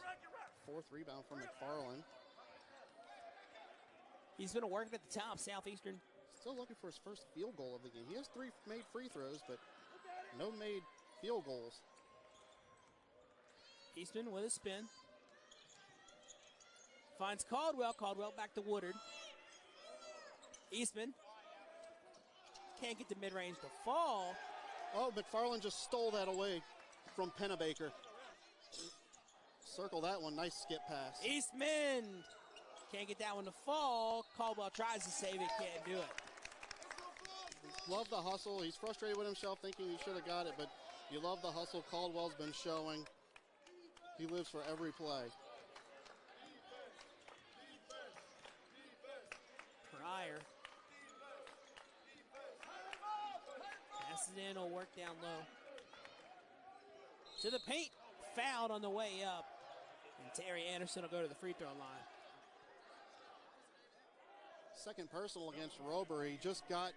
4th rebound from McFarland. He's been working at the top. Southeastern still looking for his first field goal of the game. He has 3 made free throws, but no made field goals. Eastman with a spin. Finds Caldwell. Caldwell back to Woodard. Eastman can't get the mid-range to fall. Oh, McFarland just stole that away from Pennebaker. Circle that one. Nice skip pass. Eastman can't get that one to fall. Caldwell tries to save it, can't do it. Love the hustle. He's frustrated with himself, thinking he should have got it, but you love the hustle Caldwell's been showing. He lives for every play. Pryor passes in, will work down low. To the paint, fouled on the way up. And Terry Anderson will go to the free throw line. Second personal against Roberry. Just got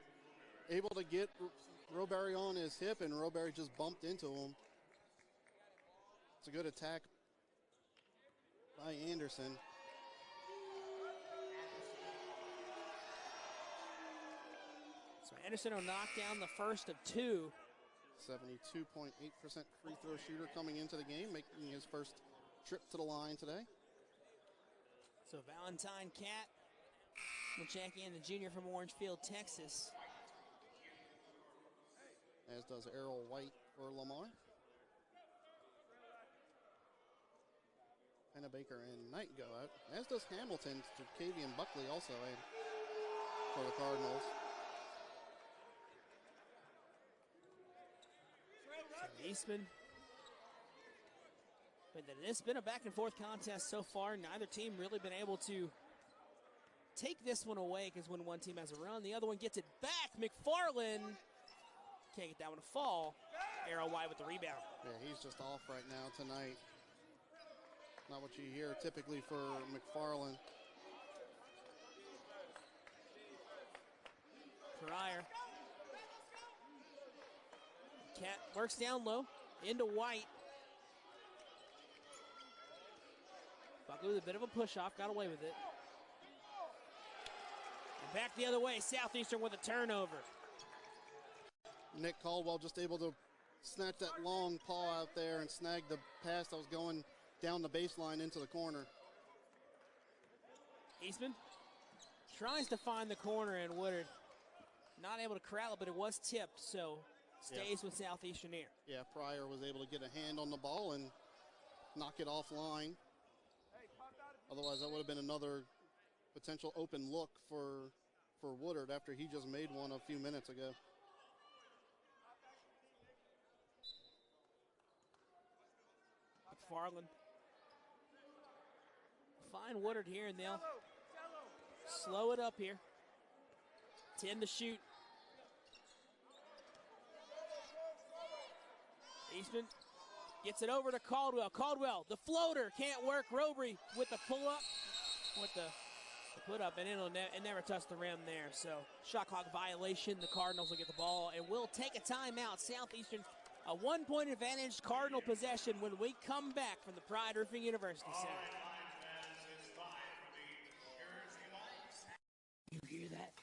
able to get Roberry on his hip, and Roberry just bumped into him. It's a good attack by Anderson. So Anderson will knock down the first of two. 72.8% free throw shooter coming into the game, making his first trip to the line today. So Valentine Cat will check in, the junior from Orangefield, Texas. As does Errol White for Lamar. Pennebaker and Knight go out, as does Hamilton. Jacavian Buckley also in for the Cardinals. So Eastman. But it's been a back and forth contest so far. Neither team really been able to take this one away, because when one team has a run, the other one gets it back. McFarland can't get that one to fall. Errol White with the rebound. Yeah, he's just off right now tonight. Not what you hear typically for McFarland. Pryor. Cat works down low, into White. Buckley with a bit of a push-off, got away with it. And back the other way, Southeastern with a turnover. Nick Caldwell just able to snatch that long paw out there and snag the pass that was going down the baseline into the corner. Eastman tries to find the corner, and Woodard not able to corral it, but it was tipped, so stays with Southeastern here. Yeah, Pryor was able to get a hand on the ball and knock it offline. Otherwise, that would have been another potential open look for Woodard after he just made one a few minutes ago. McFarland. Find Woodard here, and they'll slow it up here. 10 to shoot. Eastman gets it over to Caldwell. Caldwell, the floater, can't work. Robery with the pull-up, with the put-up, and it never touched the rim there. So, shot clock violation. The Cardinals will get the ball, and we'll take a timeout. Southeastern, a one-point advantage, Cardinal possession when we come back from the Pride Roofing University Center. You hear that?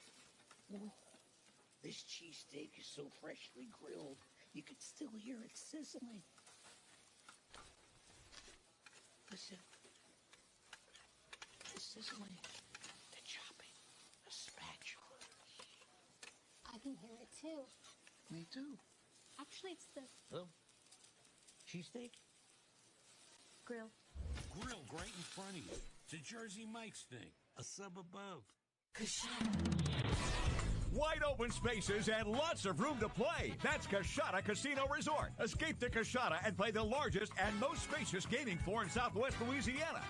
This cheesesteak is so freshly grilled, you can still hear it sizzling. Listen. The sizzling, the chopping, the spatula. I can hear it too. Me too. Actually, it's the Oh. Cheesesteak? grill. Grill right in front of you. It's a Jersey Mike's thing. A sub above. Wide open spaces and lots of room to play. That's Coshada Casino Resort. Escape to Coshada and play the largest and most spacious gaming floor in Southwest Louisiana.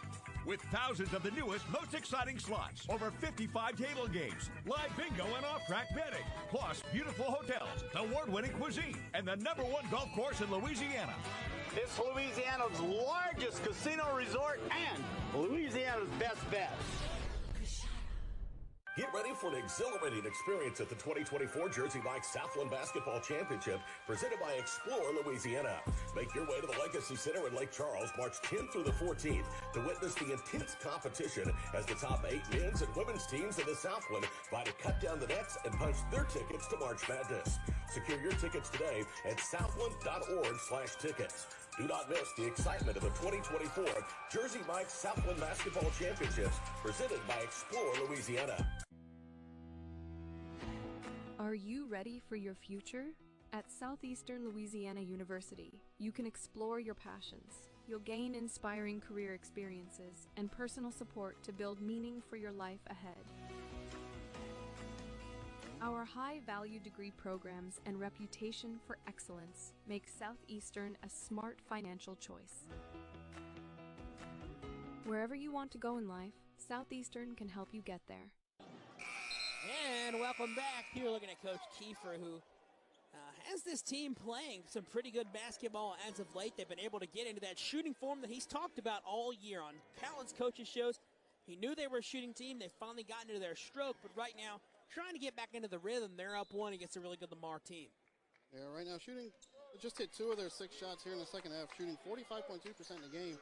With thousands of the newest, most exciting slots, over 55 table games, live bingo and off-track betting, plus beautiful hotels, award-winning cuisine, and the #1 golf course in Louisiana. It's Louisiana's largest casino resort and Louisiana's best bet. Get ready for an exhilarating experience at the 2024 Jersey Mike's Southland Basketball Championship, presented by Explore Louisiana. Make your way to the Legacy Center in Lake Charles, March 10th through the 14th, to witness the intense competition as the top 8 men's and women's teams in the Southland vie to cut down the nets and punch their tickets to March Madness. Secure your tickets today at southland.org/tickets. Do not miss the excitement of the 2024 Jersey Mike's Southland Basketball Championships, presented by Explore Louisiana. Are you ready for your future? At Southeastern Louisiana University, you can explore your passions. You'll gain inspiring career experiences and personal support to build meaning for your life ahead. Our high-value degree programs and reputation for excellence make Southeastern a smart financial choice. Wherever you want to go in life, Southeastern can help you get there. And welcome back. Here looking at Coach Kiefer, who has this team playing some pretty good basketball as of late. They've been able to get into that shooting form that he's talked about all year on countless coaches shows. He knew they were a shooting team. They've finally gotten into their stroke, but right now, trying to get back into the rhythm. They're up one against a really good Lamar team. Yeah, right now shooting, just hit 2 of their 6 shots here in the second half, shooting 45.2% in the game,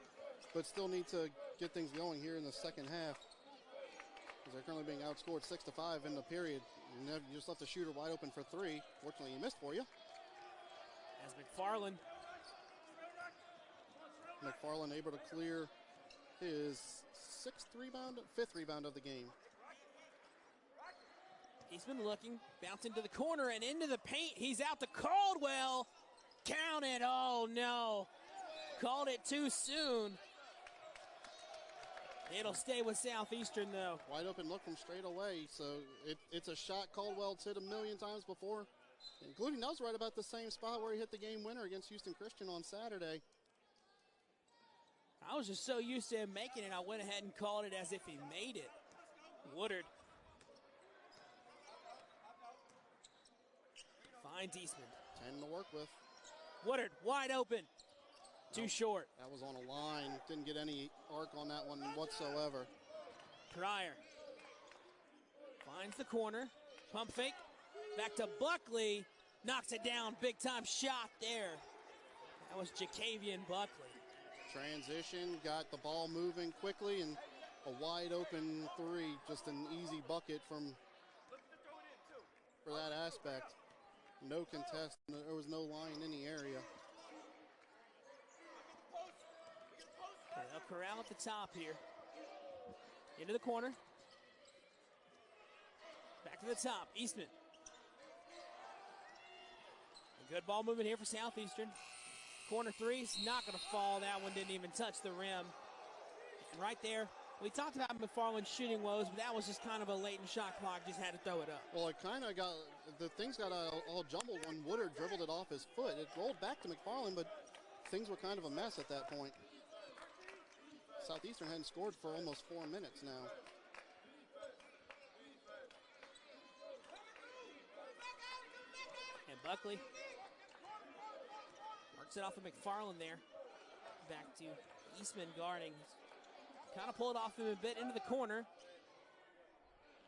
but still need to get things going here in the second half. As they're currently being outscored 6-5 in the period. You just left the shooter wide open for 3. Fortunately, he missed for you. As McFarland able to clear his 5th rebound of the game. He's been looking, bouncing to the corner and into the paint. He's out to Caldwell. Count it. Oh, no. Called it too soon. It'll stay with Southeastern, though. Wide open look from straight away. So it's a shot Caldwell's hit a million times before, including that was right about the same spot where he hit the game winner against Houston Christian on Saturday. I was just so used to him making it, I went ahead and called it as if he made it. Woodard finds Eastman. 10 to work with. Woodard wide open. Too short. That was on a line. Didn't get any arc on that one whatsoever. Pryor finds the corner. Pump fake. Back to Buckley. Knocks it down. Big time shot there. That was Jacavian Buckley. Transition. Got the ball moving quickly and a wide open 3. Just an easy bucket for that aspect. No contest. There was no line in the area. They'll corral at the top here. Into the corner. Back to the top. Eastman. A good ball movement here for Southeastern. Corner 3's not going to fall. That one didn't even touch the rim. And right there, we talked about McFarland's shooting woes, but that was just kind of a latent shot clock. Just had to throw it up. Well, it kind of got, the things got all jumbled when Woodard dribbled it off his foot. It rolled back to McFarland, but things were kind of a mess at that point. Southeastern hadn't scored for almost 4 minutes now. And Buckley works it off of McFarland there. Back to Eastman guarding. Kind of pulled off him a bit into the corner.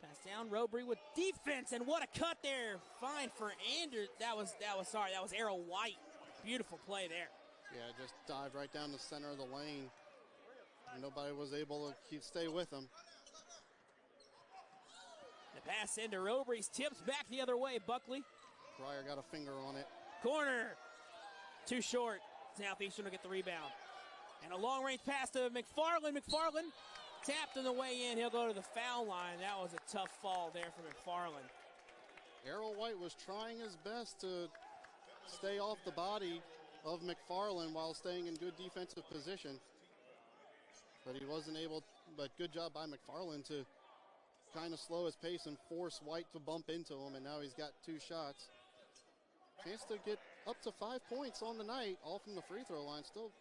Pass down, Robry with defense, and what a cut there. Fine for Anders. That was Errol White. Beautiful play there. Yeah, just dived right down the center of the lane. Nobody was able to stay with him. The pass into Robry's tips back the other way. Buckley. Pryor got a finger on it. Corner. Too short. Southeastern will get the rebound. And a long-range pass to McFarland. McFarland tapped on the way in. He'll go to the foul line. That was a tough fall there for McFarland. Errol White was trying his best to stay off the body of McFarland while staying in good defensive position. But he wasn't able, but good job by McFarland to kind of slow his pace and force White to bump into him, and now he's got 2 shots. Chance to get up to 5 points on the night, all from the free throw line. Still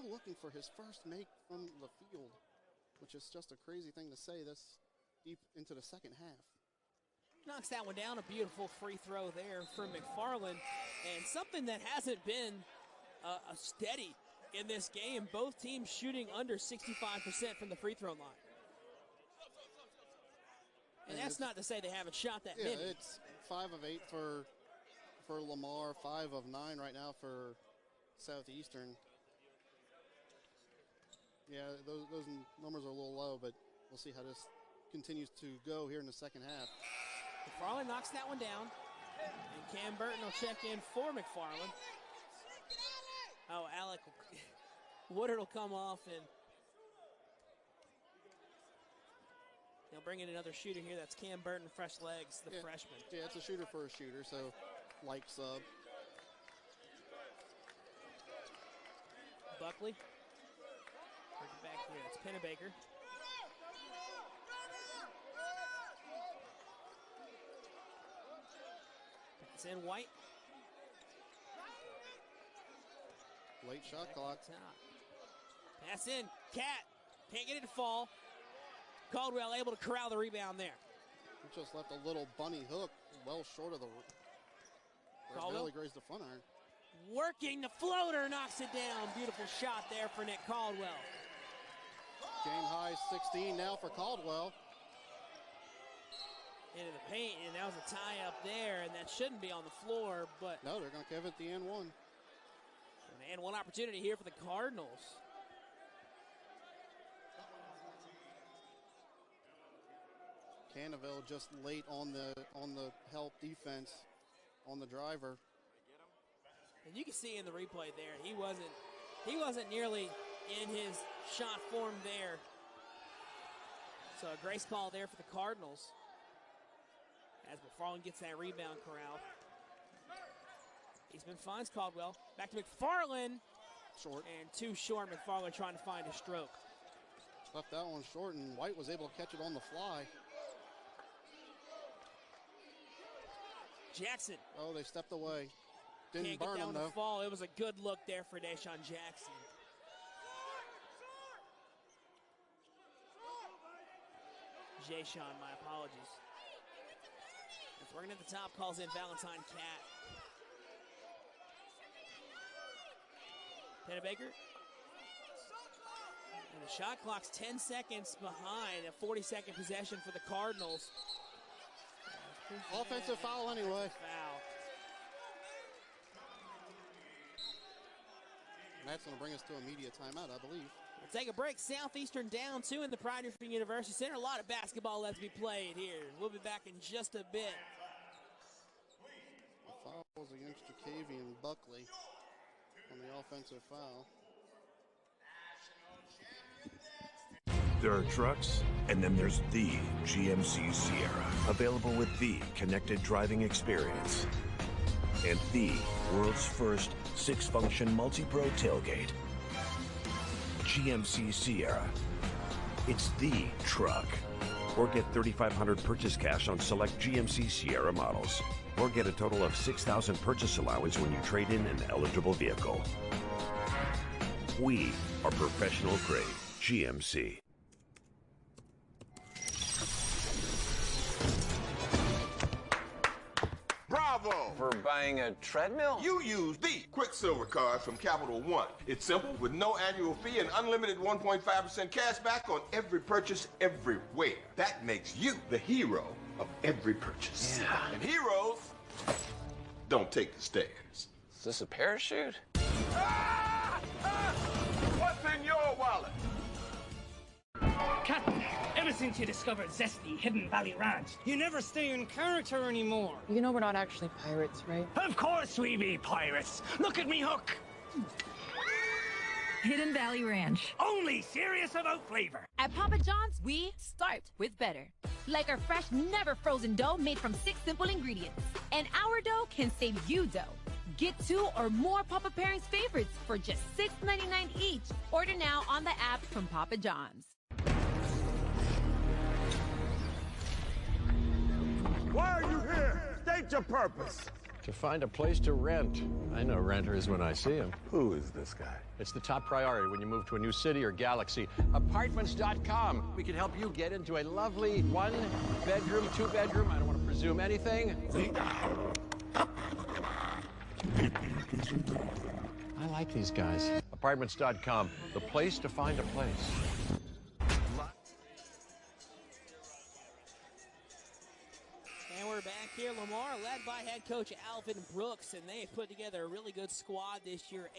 looking for his first make from the field, which is just a crazy thing to say this deep into the second half. Knocks that one down, a beautiful free throw there for McFarland, and something that hasn't been a steady in this game. Both teams shooting under 65% from the free throw line. And that's not to say they haven't shot that many. Yeah, it's 5 of 8 for Lamar, 5 of 9 right now for Southeastern. Yeah, those numbers are a little low, but we'll see how this continues to go here in the second half. McFarland knocks that one down. And Cam Burton will check in for McFarland. Oh, Alec Woodard will come off, and they'll bring in another shooter here. That's Cam Burton, fresh legs, the freshman. Yeah, it's a shooter for a shooter, so light sub. Buckley. Bring it back here. It's Pennebaker. It's in White. Late shot clock. Pass in. Cat. Can't get it to fall. Caldwell able to corral the rebound there. He just left a little bunny hook well short of the. Caldwell barely grazed the front iron. Working the floater, knocks it down. Beautiful shot there for Nick Caldwell. Game high 16 now for Caldwell. Into the paint, and that was a tie up there, and that shouldn't be on the floor, but. No, they're going to give it the and one. An and one opportunity here for the Cardinals. Cannaville just late on the help defense on the driver. And you can see in the replay there, he wasn't nearly in his shot form there. So a grace call there for the Cardinals. As McFarland gets that rebound corralled. Eastman finds Caldwell. Back to McFarland. Short. And too short. McFarland trying to find a stroke. Left that one short, and White was able to catch it on the fly. Jackson. Oh, they stepped away. Didn't Can't burn get down him, the though. fall. It was a good look there for Deshaun Jackson. Jay-Sean, my apologies. It's working at the top, calls in Valentine Cat. Pennebaker. And the shot clock's 10 seconds behind. A 40-second possession for the Cardinals. Offensive foul anyway. Foul. And that's going to bring us to a media timeout, I believe. We'll take a break. Southeastern down 2 in the Pride-Riffing University Center. A lot of basketball left to be played here. We'll be back in just a bit. The foul was against Jacavian Buckley on the offensive foul. There are trucks, and then there's the GMC Sierra, available with the connected driving experience and the world's first 6-function multi-pro tailgate. GMC Sierra. It's the truck. Or get $3,500 purchase cash on select GMC Sierra models. Or get a total of $6,000 purchase allowance when you trade in an eligible vehicle. We are professional grade GMC. Bravo! For buying a treadmill? You use the Quicksilver card from Capital One. It's simple, with no annual fee and unlimited 1.5% cash back on every purchase everywhere. That makes you the hero of every purchase. Yeah. And heroes don't take the stairs. Is this a parachute? What's in your wallet? Captain, ever since you discovered zesty Hidden Valley Ranch, you never stay in character anymore. You know we're not actually pirates, right? Of course we be pirates. Look at me hook. Hidden Valley Ranch. Only serious about flavor. At Papa John's, we start with better. Like our fresh, never frozen dough made from 6 simple ingredients. And our dough can save you dough. Get 2 or more Papa Pairings favorites for just $6.99 each. Order now on the app from Papa John's. Why are you here? State your purpose. To find a place to rent. I know renters when I see them. Who is this guy? It's the top priority when you move to a new city or galaxy. Apartments.com. We can help you get into a lovely 1-bedroom, 2-bedroom. I don't want to presume anything. I like these guys. Apartments.com, the place to find a place. And we're back here. Lamar led by head coach Alvin Brooks, and they have put together a really good squad this year,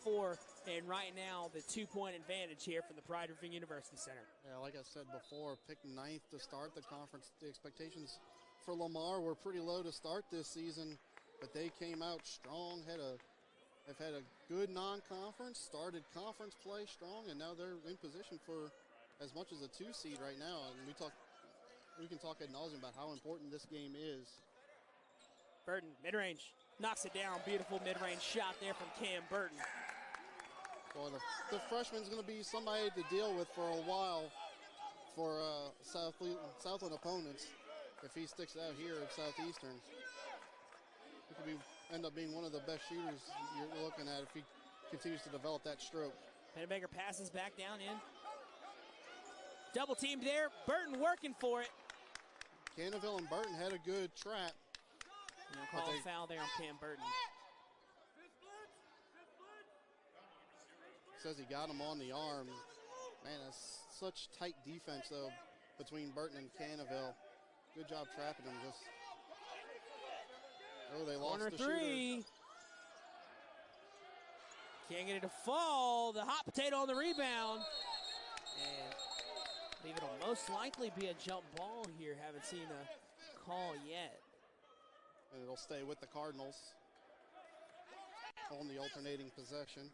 8-4, and right now the 2-point advantage here from the Pride-Riffing University Center. Yeah, like I said before, picked 9th to start the conference. The expectations for Lamar were pretty low to start this season, but they came out strong, had a have had a good non-conference, started conference play strong, and now they're in position for as much as a 2 seed right now. And we can talk ad nauseum about how important this game is. Burton, mid-range, knocks it down. Beautiful mid-range shot there from Cam Burton. Well, the freshman's going to be somebody to deal with for a while for Southland opponents. If he sticks out here at Southeastern, he could end up being one of the best shooters you're looking at if he continues to develop that stroke. Pennebaker passes back down in. Double teamed there. Burton working for it. Cannaville and Burton had a good trap. They'll call a foul there on Cam Burton. Says he got him on the arm. Man, that's such tight defense, though, between Burton and Cannaville. Good job trapping him. They lost Corner the three. shooter. Can't get it to fall. The hot potato on the rebound. And I believe it'll most likely be a jump ball here. Haven't seen a call yet. And it'll stay with the Cardinals on the alternating possession.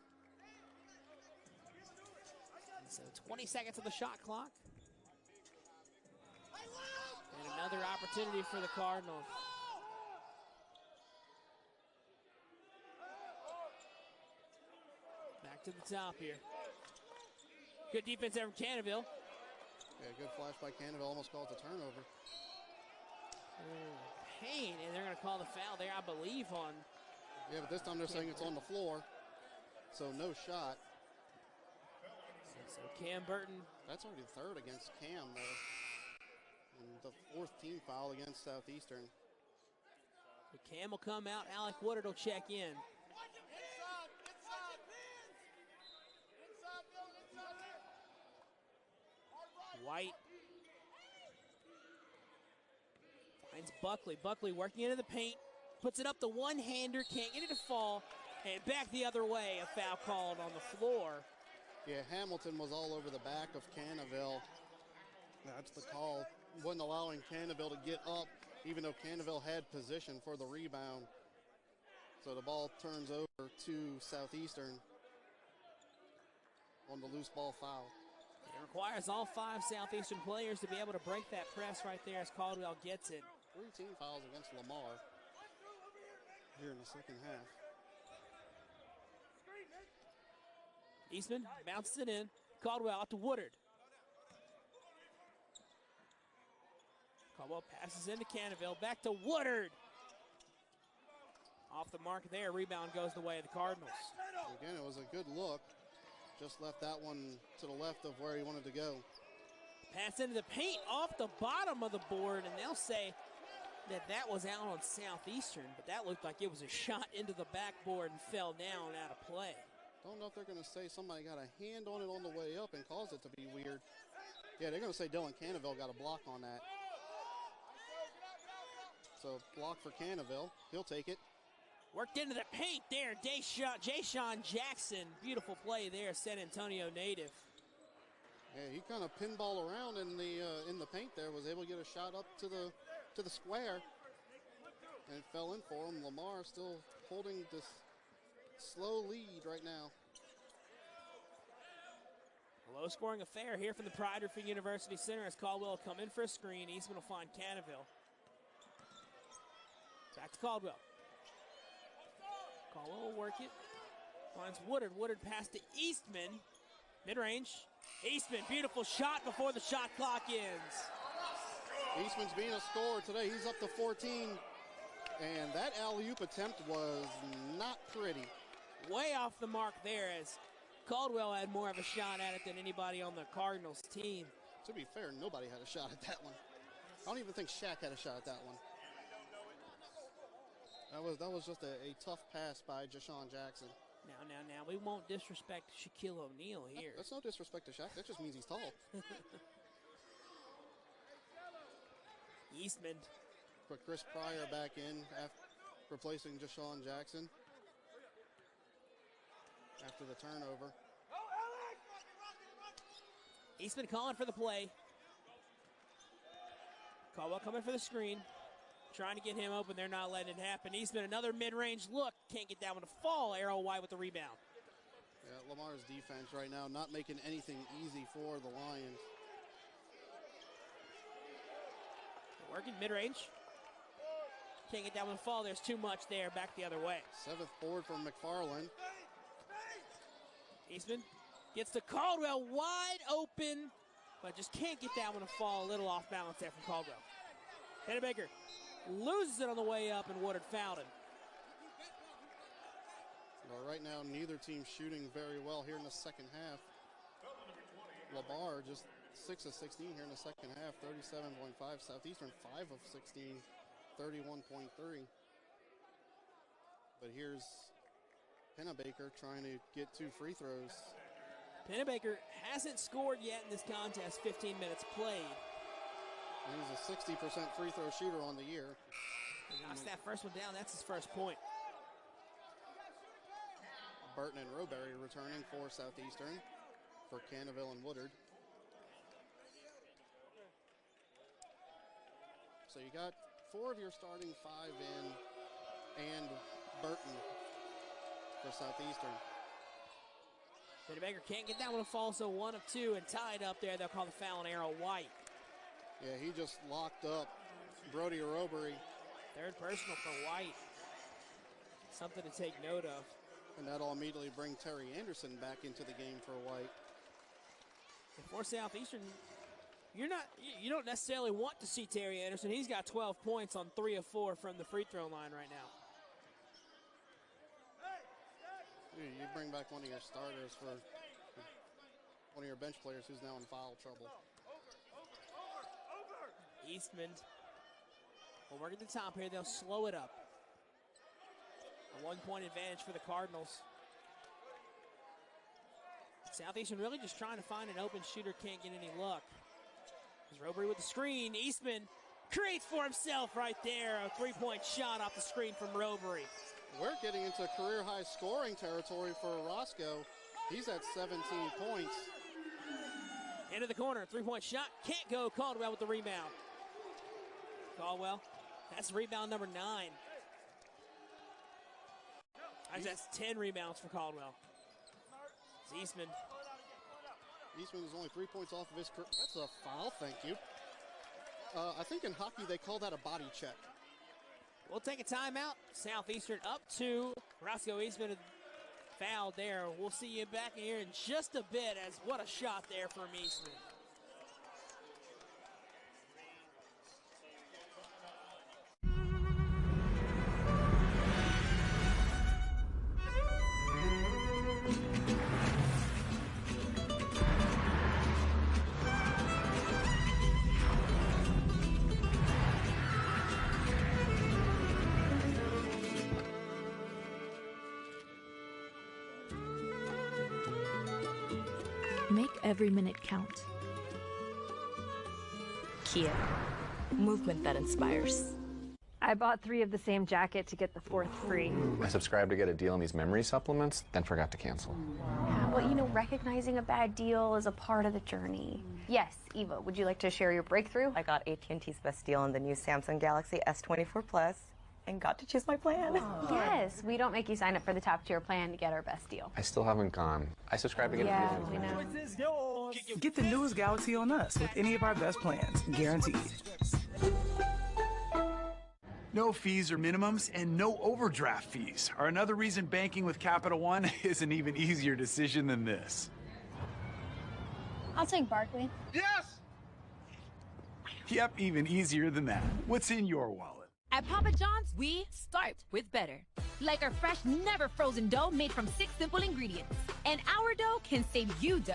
So 20 seconds of the shot clock. And another opportunity for the Cardinals. Back to the top here. Good defense there from Cannaville. Yeah, good flash by Cannaville. Almost called the turnover. Payne, and they're going to call the foul there, I believe, on. Yeah, but this time they're saying it's on the floor. So no shot. So Cam Burton. That's already the third against Cam, though. And the fourth team foul against Southeastern. Cam will come out. Alec Woodard will check in. White finds Buckley. Buckley working into the paint. Puts it up the one-hander. Can't get it to fall. And back the other way. A foul called on the floor. Yeah, Hamilton was all over the back of Cannaville. That's the call. Wasn't allowing Cannaville to get up, even though Cannaville had position for the rebound. So the ball turns over to Southeastern on the loose ball foul. It requires all 5 Southeastern players to be able to break that press right there as Caldwell gets it. 3 team fouls against Lamar here in the second half. Eastman bounces it in. Caldwell out to Woodard. Caldwell passes into Cannaville. Back to Woodard. Off the mark there. Rebound goes the way of the Cardinals. Again, it was a good look. Just left that one to the left of where he wanted to go. Pass into the paint off the bottom of the board, and they'll say that was out on Southeastern, but that looked like it was a shot into the backboard and fell down out of play. Don't know if they're going to say somebody got a hand on it on the way up and caused it to be weird. Yeah, they're going to say Dylan Cannaville got a block on that. So block for Cannaville. He'll take it. Worked into the paint there. Jayshawn Jackson. Beautiful play there, San Antonio native. Yeah, he kind of pinball around in the paint there. Was able to get a shot up to the square. And it fell in for him. Lamar still holding this slow lead right now. A low-scoring affair here from the Pride Roofing University Center as Caldwell will come in for a screen. Eastman will find Cannaville. Back to Caldwell. Caldwell will work it. Finds Woodard. Woodard pass to Eastman. Mid-range. Eastman, beautiful shot before the shot clock ends. Eastman's being a scorer today. He's up to 14. And that alley-oop attempt was not pretty. Way off the mark there as Caldwell had more of a shot at it than anybody on the Cardinals team. To be fair, nobody had a shot at that one. I don't even think Shaq had a shot at that one. That was just a tough pass by Jayshawn Jackson. Now, we won't disrespect Shaquille O'Neal here. That's no disrespect to Shaq. That just means he's tall. Eastman. Put Chris Pryor back in, replacing Jayshawn Jackson after the turnover. Eastman calling for the play. Caldwell coming for the screen. trying to get him open. They're not letting it happen. Eastman, another mid-range look. Can't get that one to fall. Arrow White with the rebound. Yeah, Lamar's defense right now not making anything easy for the Lions. Working mid-range. Can't get that one to fall. There's too much there. Back the other way. 7th board from McFarland. Eastman gets to Caldwell wide open, but just can't get that one to fall. A little off balance there from Caldwell. Pennebaker loses it on the way up, and Woodard fouled him. Well, right now, neither team shooting very well here in the second half. Lamar just 6 of 16 here in the second half, 37.5. Southeastern 5 of 16, 31.3. But here's Pennebaker trying to get 2 free throws. Pennebaker hasn't scored yet in this contest, 15 minutes played. And he's a 60% free throw shooter on the year. He knocks that first one down. That's his first point. Burton and Roberry returning for Southeastern, for Cannaville and Woodard. So you got 4 of your starting 5 in, and Burton for Southeastern. Pennebaker can't get that one to fall, so 1 of 2, and tied up there. They'll call the foul on Arrow White. Yeah, he just locked up Brody Roberry. 3rd personal for White. Something to take note of. And that'll immediately bring Terry Anderson back into the game for White. For Southeastern, you don't necessarily want to see Terry Anderson. He's got 12 points on 3 of 4 from the free throw line right now. You bring back one of your starters for one of your bench players who's now in foul trouble. Eastman will work at the top here. They'll slow it up. A 1-point advantage for the Cardinals. Southeastern really just trying to find an open shooter, can't get any luck. There's Roberry with the screen. Eastman creates for himself right there. A 3-point shot off the screen from Roberry. We're getting into career-high scoring territory for Roscoe. He's at 17 points. Into the corner, 3-point shot. Can't go. Caldwell with the rebound. Caldwell, that's rebound number 9. That's 10 rebounds for Caldwell. It's Eastman. Eastman is only 3 points off of his career. That's a foul, thank you. I think in hockey they call that a body check. We'll take a timeout. Southeastern up 2. Roscoe Eastman fouled there. We'll see you back here in just a bit, as what a shot there from Eastman. Make every minute count. Kia, movement that inspires. I bought 3 of the same jacket to get the 4th free. I subscribed to get a deal on these memory supplements, then forgot to cancel. Yeah, well, recognizing a bad deal is a part of the journey. Yes, Eva, would you like to share your breakthrough? I got AT&T's best deal on the new Samsung Galaxy S24 Plus and got to choose my plan. Oh. Yes, we don't make you sign up for the top tier plan to get our best deal. I still haven't gone. I subscribed to get a deal. We know. Get the newest Galaxy on us with any of our best plans, guaranteed. No fees or minimums and no overdraft fees are another reason banking with Capital One is an even easier decision than this. I'll take Barkley. Yes! Yep, even easier than that. What's in your wallet? At Papa John's, we start with better. Like our fresh, never frozen dough made from 6 simple ingredients. And our dough can save you dough.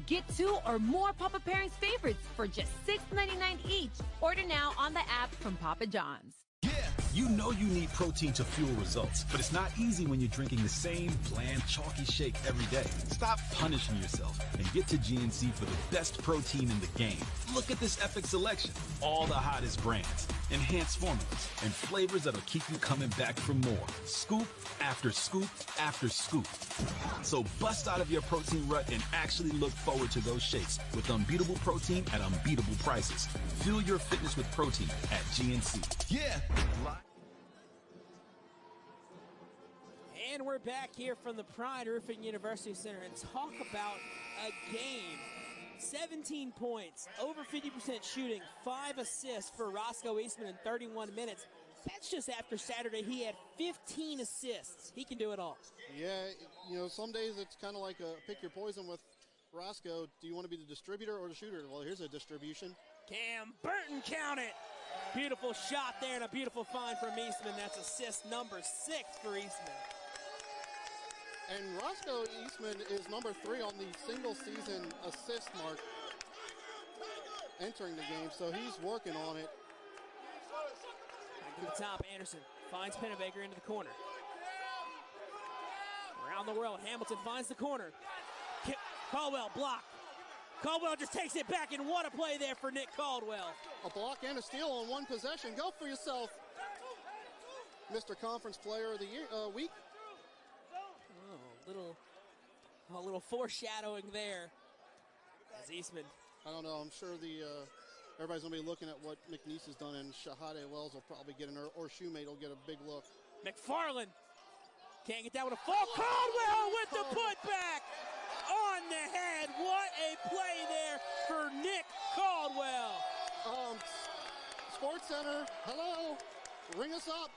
Get 2 or more Papa Pairings favorites for just $6.99 each. Order now on the app from Papa John's. Yeah, You know you need protein to fuel results, but it's not easy when you're drinking the same bland, chalky shake every day. Stop punishing yourself and get to GNC for the best protein in the game. Look at this epic selection. All the hottest brands, enhanced formulas, and flavors that'll keep you coming back for more. Scoop after scoop after scoop. So bust out of your protein rut and actually look forward to those shakes with unbeatable protein at unbeatable prices. Fuel your fitness with protein at GNC. Yeah! And we're back here from the Pride Roofing University Center and talk about a game. 17 points, over 50% shooting, 5 assists for Roscoe Eastman in 31 minutes. That's just after Saturday he had 15 assists. He can do it all. Yeah, you know, some days it's kind of like a pick your poison with Roscoe. Do you want to be the distributor or the shooter? Well, here's a distribution. Cam Burton, count it. Beautiful shot there and a beautiful find from Eastman. That's assist number 6 for Eastman. And Roscoe Eastman is number 3 on the single season assist mark entering the game, so he's working on it. To the top, Anderson finds Pennebaker into the corner. Around the world, Hamilton finds the corner. Caldwell blocked. Caldwell just takes it back, and what a play there for Nick Caldwell. A block and a steal on one possession. Go for yourself, Mr. Conference Player of the Week. A little foreshadowing there. As Eastman. I don't know. I'm sure everybody's going to be looking at what McNeese has done, and Shahade Wells will probably get or Shoemate will get a big look. McFarland can't get that with a fall. Caldwell with the putback on the head. What a play there for Nick Caldwell. Sports Center, hello. Ring us up.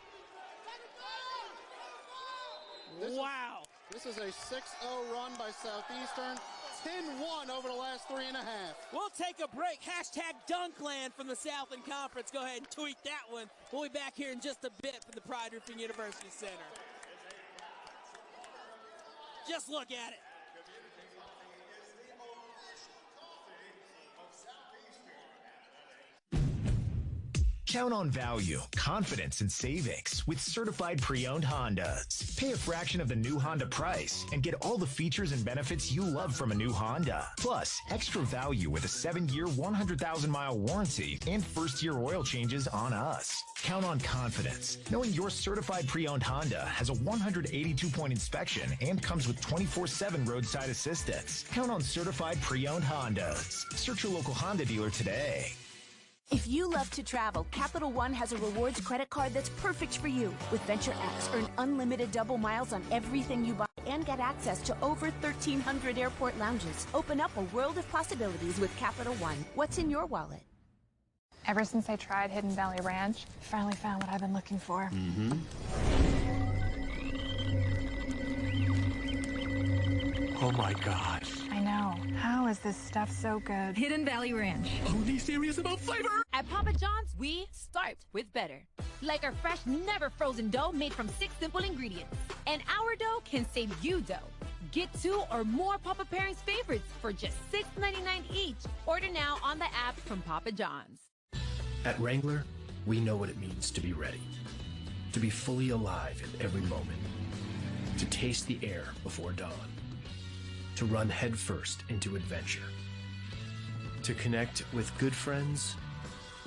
Wow. This is a 6-0 run by Southeastern. 10-1 over the last 3.5. We'll take a break. Hashtag Dunkland from the Southland Conference. Go ahead and tweet that one. We'll be back here in just a bit from the Pride Roofing University Center. Just look at it. Count on value, confidence, and savings with certified pre-owned Hondas. Pay a fraction of the new Honda price and get all the features and benefits you love from a new Honda. Plus, extra value with a 7-year, 100,000-mile warranty and first-year oil changes on us. Count on confidence, knowing your certified pre-owned Honda has a 182-point inspection and comes with 24/7 roadside assistance. Count on certified pre-owned Hondas. Search your local Honda dealer today. If you love to travel, Capital One has a rewards credit card that's perfect for you. With Venture X, earn unlimited double miles on everything you buy and get access to over 1,300 airport lounges. Open up a world of possibilities with Capital One. What's in your wallet? Ever since I tried Hidden Valley Ranch, I finally found what I've been looking for. Oh my gosh. I know. How is this stuff so good? Hidden Valley Ranch. Only serious about flavor. At Papa John's, we start with better. Like our fresh, never frozen dough made from 6 simple ingredients. And our dough can save you dough. Get 2 or more Papa Pairings favorites for just $6.99 each. Order now on the app from Papa John's. At Wrangler, we know what it means to be ready. To be fully alive in every moment. To taste the air before dawn. To run headfirst into adventure. To connect with good friends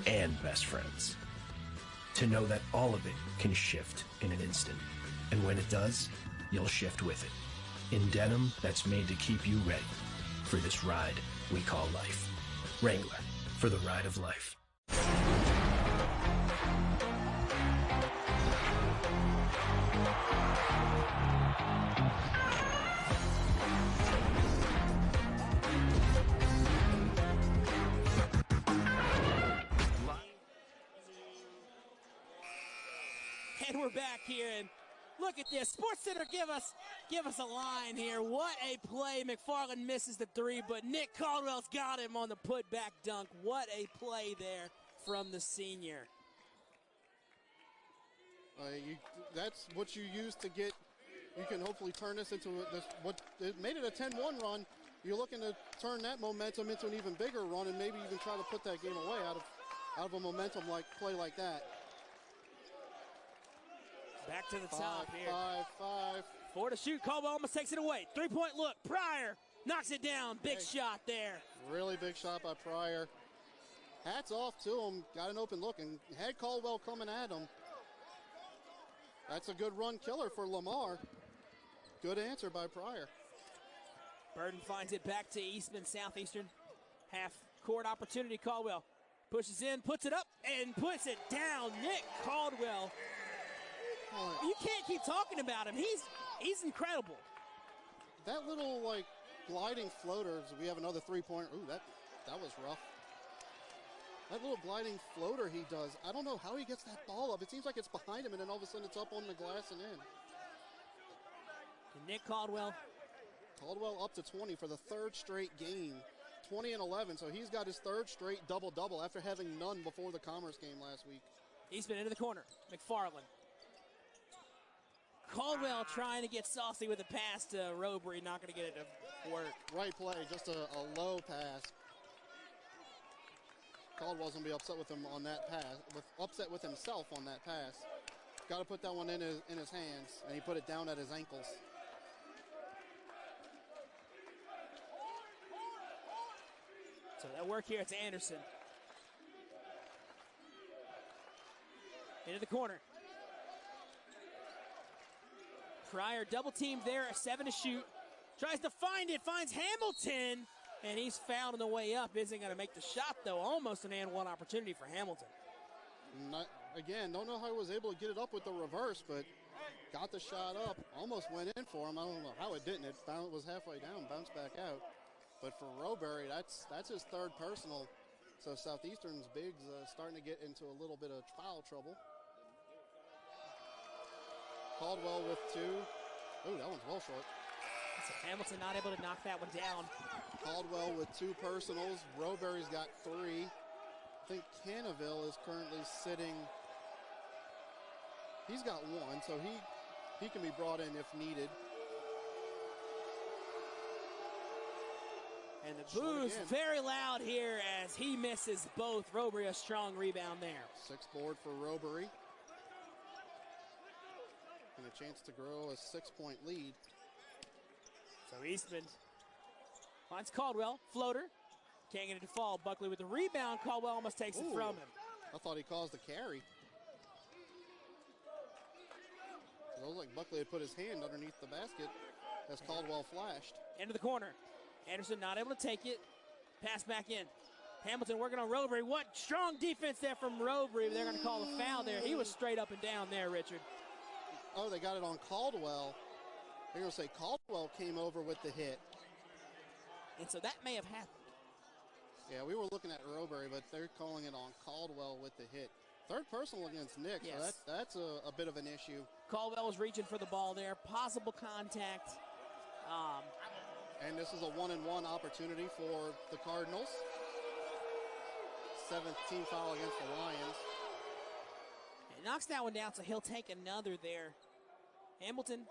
and best friends. To know that all of it can shift in an instant. And when it does, you'll shift with it. In denim that's made to keep you ready for this ride we call life. Wrangler, for the ride of life. And we're back here, and look at this. SportsCenter, give us a line here. What a play. McFarland misses the 3, but Nick Caldwell's got him on the putback dunk. What a play there from the senior. That's what you use to get. You can hopefully turn this into what it made it a 10-1 run. You're looking to turn that momentum into an even bigger run, and maybe even try to put that game away out of a momentum like play like that. Back to the top here. 5. 4 to shoot. Caldwell almost takes it away. 3-point look. Pryor knocks it down. Big shot there. Really big shot by Pryor. Hats off to him. Got an open look and had Caldwell coming at him. That's a good run killer for Lamar. Good answer by Pryor. Burden finds it back to Eastman Southeastern. Half court opportunity. Caldwell pushes in, puts it up, and puts it down. Nick Caldwell. You can't keep talking about him. He's incredible. That little like gliding floaters. We have another 3-point. Ooh, that was rough. That little gliding floater he does. I don't know how he gets that ball up. It seems like it's behind him, and then all of a sudden it's up on the glass and in. And Nick Caldwell. Caldwell up to 20 for the third straight game. 20 and 11, so he's got his third straight double-double after having none before the Commerce game last week. Eastman into the corner. McFarland. Caldwell trying to get saucy with a pass to Robry, not going to get it to work. Right play, just a low pass. Caldwell's going to be upset with him on that pass, upset with himself on that pass. Got to put that one in his hands, and he put it down at his ankles. So that work here, it's Anderson. Into the corner. Pryor double teamed there, a 7 to shoot. Tries to find it, finds Hamilton, and he's fouled on the way up. Isn't going to make the shot, though. Almost an and one opportunity for Hamilton. Don't know how he was able to get it up with the reverse, but got the shot up. Almost went in for him. I don't know how it didn't. It was halfway down, bounced back out. But for Robry, that's his third personal. So Southeastern's bigs starting to get into a little bit of foul trouble. Caldwell with 2. Ooh, that one's well short. So Hamilton not able to knock that one down. Caldwell with 2 personals. Robry's got 3. I think Cannaville is currently sitting. He's got 1, so he can be brought in if needed. And the boo's very loud here as he misses both. Robry, a strong rebound there. 6 board for Robry. And a chance to grow a 6-point lead. So Eastman finds Caldwell, floater. Can't get it to fall. Buckley with the rebound. Caldwell almost takes it from him. I thought he caused the carry. It looked like Buckley had put his hand underneath the basket as Caldwell flashed. Into the corner. Anderson not able to take it. Pass back in. Hamilton working on Robry. What strong defense there from Robry. They're going to call a foul there. He was straight up and down there, Richard. Oh, they got it on Caldwell. They're going to say Caldwell came over with the hit. And so that may have happened. Yeah, we were looking at Robry, but they're calling it on Caldwell with the hit. Third personal against Nick, yes. So that's a bit of an issue. Caldwell was reaching for the ball there. Possible contact. And this is a 1-and-1 opportunity for the Cardinals. 7th team foul against the Lions. It knocks that one down, so he'll take another there. Hamilton,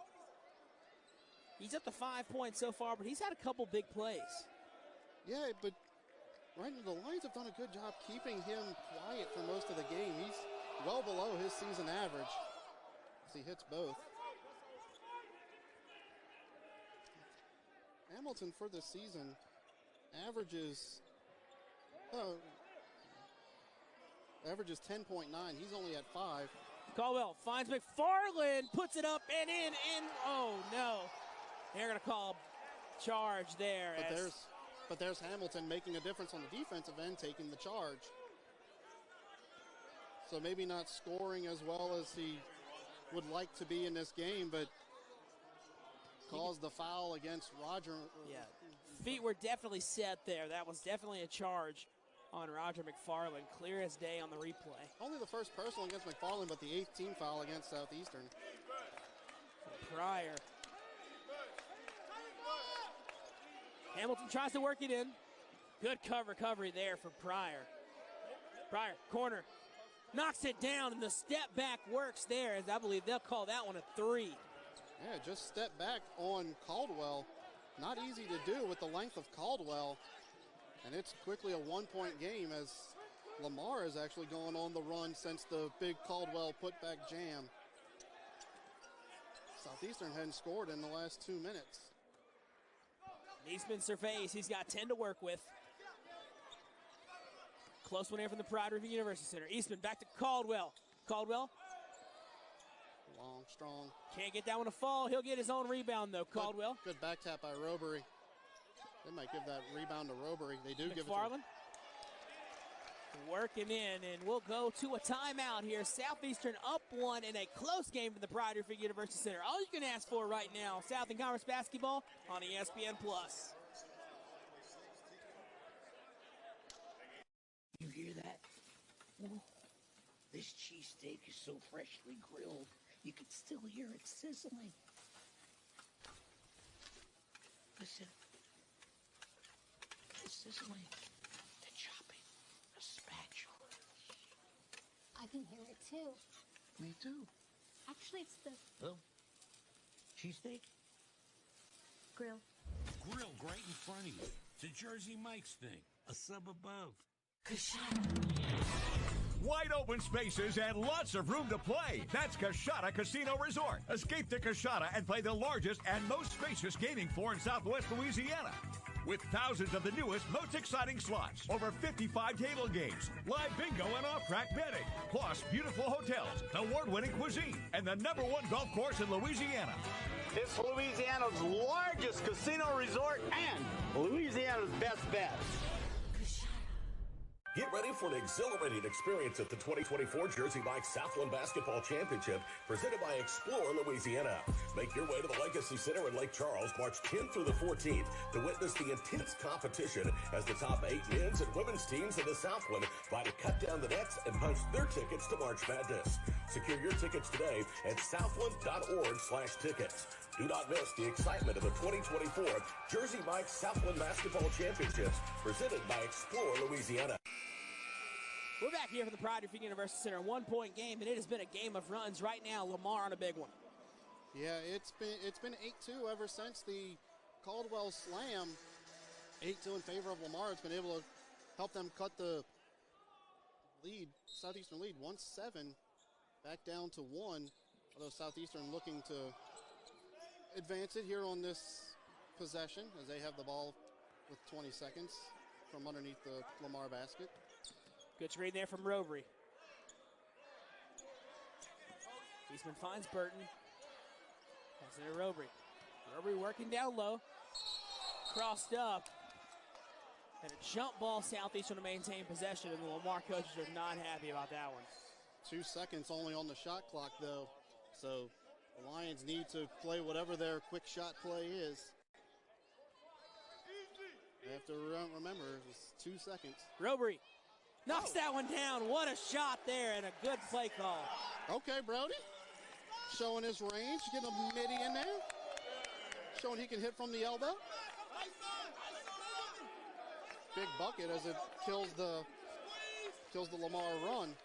he's up to 5 points so far, but he's had a couple big plays. Yeah, but the Lions have done a good job keeping him quiet for most of the game. He's well below his season average as he hits both. Hamilton for the season averages 10.9. He's only at 5. Caldwell finds McFarland, puts it up and in. Oh no! They're going to call charge there. But there's Hamilton making a difference on the defensive end, taking the charge. So maybe not scoring as well as he would like to be in this game, but caused the foul against Roger. Yeah, feet were definitely set there. That was definitely a charge on Roger McFarland. Clear as day on the replay. Only the first personal against McFarland, but the 8th team foul against Southeastern. Pryor. Hamilton tries to work it in. Good recovery there for Pryor. Pryor, corner. Knocks it down, and the step back works there, as I believe they'll call that one a 3. Yeah, just step back on Caldwell. Not easy to do with the length of Caldwell. And it's quickly a 1-point game as Lamar is actually going on the run since the big Caldwell putback jam. Southeastern hadn't scored in the last 2 minutes. Eastman surveys. He's got 10 to work with. Close one here from the Pride Review University Center. Eastman back to Caldwell. Caldwell. Long, strong. Can't get that one to fall. He'll get his own rebound, though. Caldwell. Good back tap by Robery. They might give that rebound to Robery. They do give it to him. Working in, and we'll go to a timeout here. Southeastern up 1 in a close game from the Pride Review University Center. All you can ask for right now, Southern Conference basketball on ESPN+. You hear that? Oh, this cheesesteak is so freshly grilled, you can still hear it sizzling. Listen. The sizzling. The chopping. The spatula. I can hear it too. Me too. Actually, it's the Oh. Cheesesteak? grill. Grill right in front of you. It's a Jersey Mike's thing. A sub above. Wide open spaces and lots of room to play. That's Coshada Casino Resort. Escape to Coshada and play the largest and most spacious gaming floor in Southwest Louisiana. With thousands of the newest, most exciting slots, over 55 table games, live bingo and off-track betting, plus beautiful hotels, award-winning cuisine, and the #1 golf course in Louisiana. It's Louisiana's largest casino resort and Louisiana's best bet. Get ready for an exhilarating experience at the 2024 Jersey Mike's Southland Basketball Championship presented by Explore Louisiana. Make your way to the Legacy Center in Lake Charles March 10th through the 14th to witness the intense competition as the top 8 men's and women's teams in the Southland vie to cut down the nets and punch their tickets to March Madness. Secure your tickets today at southland.org/tickets. Do not miss the excitement of the 2024 Jersey Mike's Southland Basketball Championships presented by Explore Louisiana. We're back here for the Pride Review University Center. 1-point game, and it has been a game of runs. Right now, Lamar on a big one. Yeah, it's been 8-2 ever since the Caldwell slam. 8-2 in favor of Lamar. It's been able to help them cut the lead, Southeastern lead, 1-7, back down to 1. Although Southeastern looking to advance it here on this possession as they have the ball with 20 seconds from underneath the Lamar basket. Good screen there from Robery. Eastman finds Burton. Pass it to Robery. Robery working down low. Crossed up. And a jump ball Southeastern to maintain possession, and the Lamar coaches are not happy about that one. 2 seconds only on the shot clock, though. So the Lions need to play whatever their quick shot play is. They have to remember, it's 2 seconds. Robery knocks that one down. What a shot there, and a good play call. Okay, Brody. Showing his range, getting a midi in there. Showing he can hit from the elbow. Big bucket as it kills the Lamar run.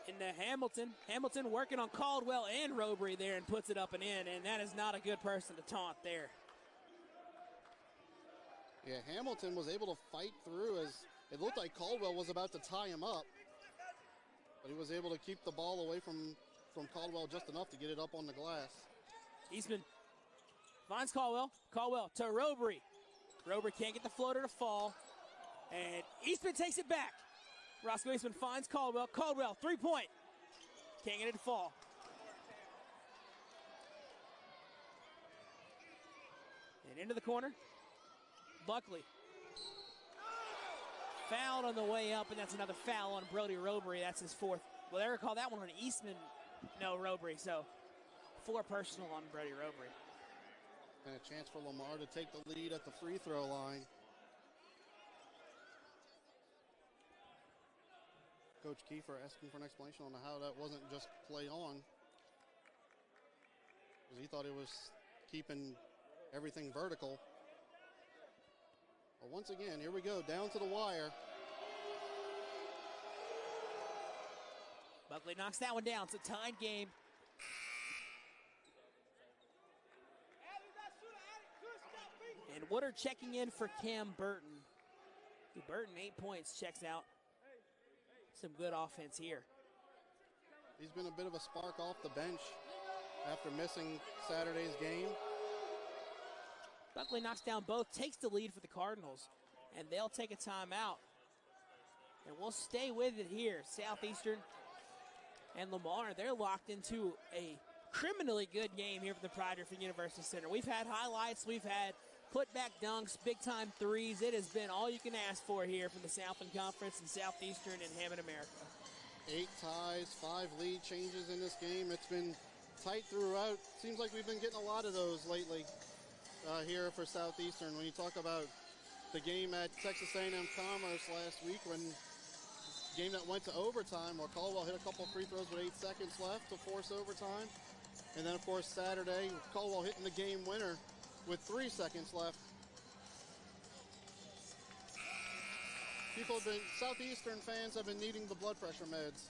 Into Hamilton. Hamilton working on Caldwell and Robery there and puts it up and in, and that is not a good person to taunt there. Yeah, Hamilton was able to fight through as it looked like Caldwell was about to tie him up. But he was able to keep the ball away from Caldwell just enough to get it up on the glass. Eastman finds Caldwell. Caldwell to Robery. Robery can't get the floater to fall. And Eastman takes it back. Roscoe Eastman finds Caldwell. Caldwell, 3-point. Can't get it to fall. And into the corner. Buckley. Fouled on the way up, and that's another foul on Brody Robery. That's his 4th. Well, they recall that one on Eastman. No, Robery. So 4 personal on Brody Robery. And a chance for Lamar to take the lead at the free throw line. Coach Kiefer asking for an explanation on how that wasn't just play on. Because he thought it was keeping everything vertical. But once again, here we go, down to the wire. Buckley knocks that one down. It's a tied game. And Woodard checking in for Cam Burton. Burton, 8 points, checks out. Some good offense here. He's been a bit of a spark off the bench after missing Saturday's game. Buckley knocks down both, takes the lead for the Cardinals, and they'll take a timeout. And we'll stay with it here. Southeastern and Lamar, they're locked into a criminally good game here for the Pride University Center. We've had highlights, we've had putback dunks, big-time threes. It has been all you can ask for here from the Southland Conference and Southeastern and Hammond America. 8 ties, 5 lead changes in this game. It's been tight throughout. Seems like we've been getting a lot of those lately here for Southeastern. When you talk about the game at Texas A&M Commerce last week, when game that went to overtime, where Caldwell hit a couple free throws with 8 seconds left to force overtime. And then, of course, Saturday, Caldwell hitting the game winner with 3 seconds left. Southeastern fans have been needing the blood pressure meds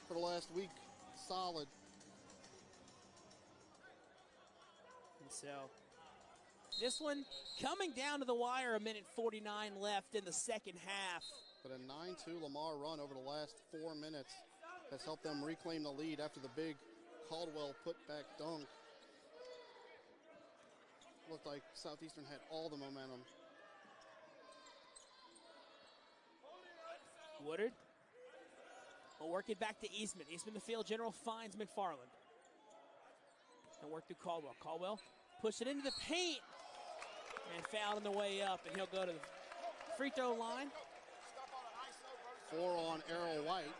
for the last week, solid. And so, this one coming down to the wire, a minute 49 left in the second half. But a 9-2 Lamar run over the last 4 minutes has helped them reclaim the lead after the big Caldwell putback dunk. Looked like Southeastern had all the momentum. Woodard will work it back to Eastman. Eastman, the field general, finds McFarland. And work through Caldwell. Caldwell push it into the paint and fouled on the way up, and he'll go to the free throw line. 4 on Errol White.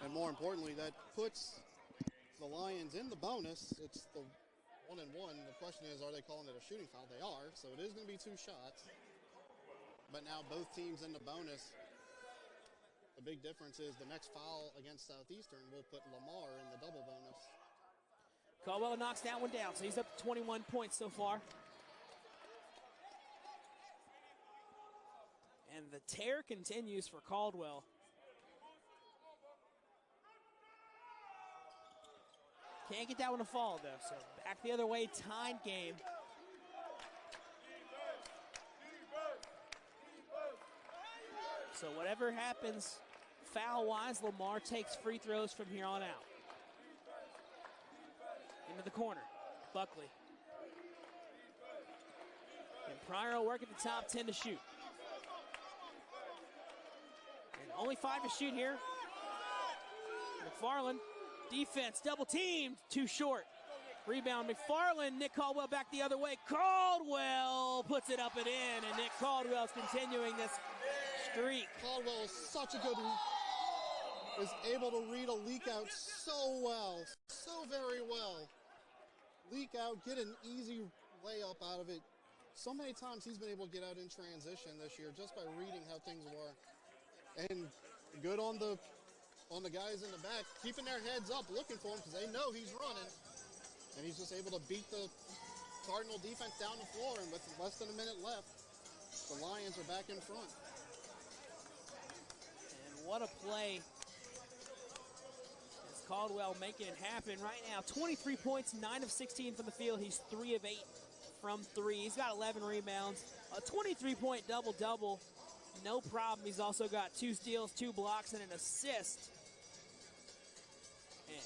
And more importantly, that puts the Lions in the bonus. It's the 1-1. The question is, are they calling it a shooting foul? They are, so it is going to be 2 shots. But now both teams in the bonus. The big difference is the next foul against Southeastern will put Lamar in the double bonus. Caldwell knocks that one down, so he's up to 21 points so far. And the tear continues for Caldwell. Can't get that one to fall, though, so back the other way, tied game. So whatever happens foul-wise, Lamar takes free throws from here on out. Into the corner, Buckley. And Pryor will work at the top, 10 to shoot. And only 5 to shoot here. McFarland, defense, double teamed, too short. Rebound, McFarland, Nick Caldwell back the other way. Caldwell puts it up and in, and Nick Caldwell's continuing this streak. Caldwell is such a good, is able to read a leak out so well, so very well. Leak out, get an easy layup out of it. So many times he's been able to get out in transition this year just by reading how things were. And good on the guys in the back, keeping their heads up, looking for him because they know he's running. And he's just able to beat the Cardinal defense down the floor, and with less than a minute left, the Lions are back in front. And what a play. It's Caldwell making it happen right now. 23 points, 9 of 16 from the field. He's 3 of 8 from 3. He's got 11 rebounds, a 23-point double-double. No problem. He's also got 2 steals, 2 blocks, and an assist. And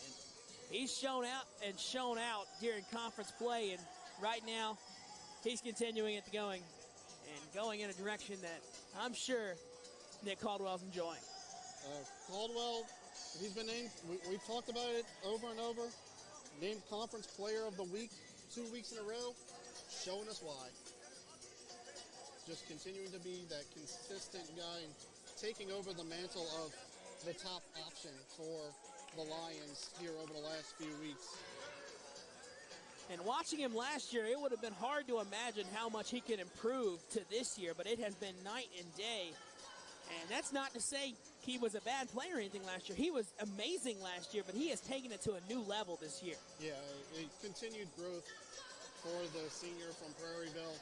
he's shown out during conference play, and right now he's continuing it going in a direction that I'm sure Nick Caldwell's enjoying. Caldwell, he's been named, we've talked about it over and over, named Conference Player of the Week 2 weeks in a row, showing us why. Just continuing to be that consistent guy and taking over the mantle of the top option for the Lions here over the last few weeks. And watching him last year, it would have been hard to imagine how much he could improve to this year, but it has been night and day. And that's not to say he was a bad player or anything last year. He was amazing last year, but he has taken it to a new level this year. Yeah, a continued growth for the senior from Prairieville.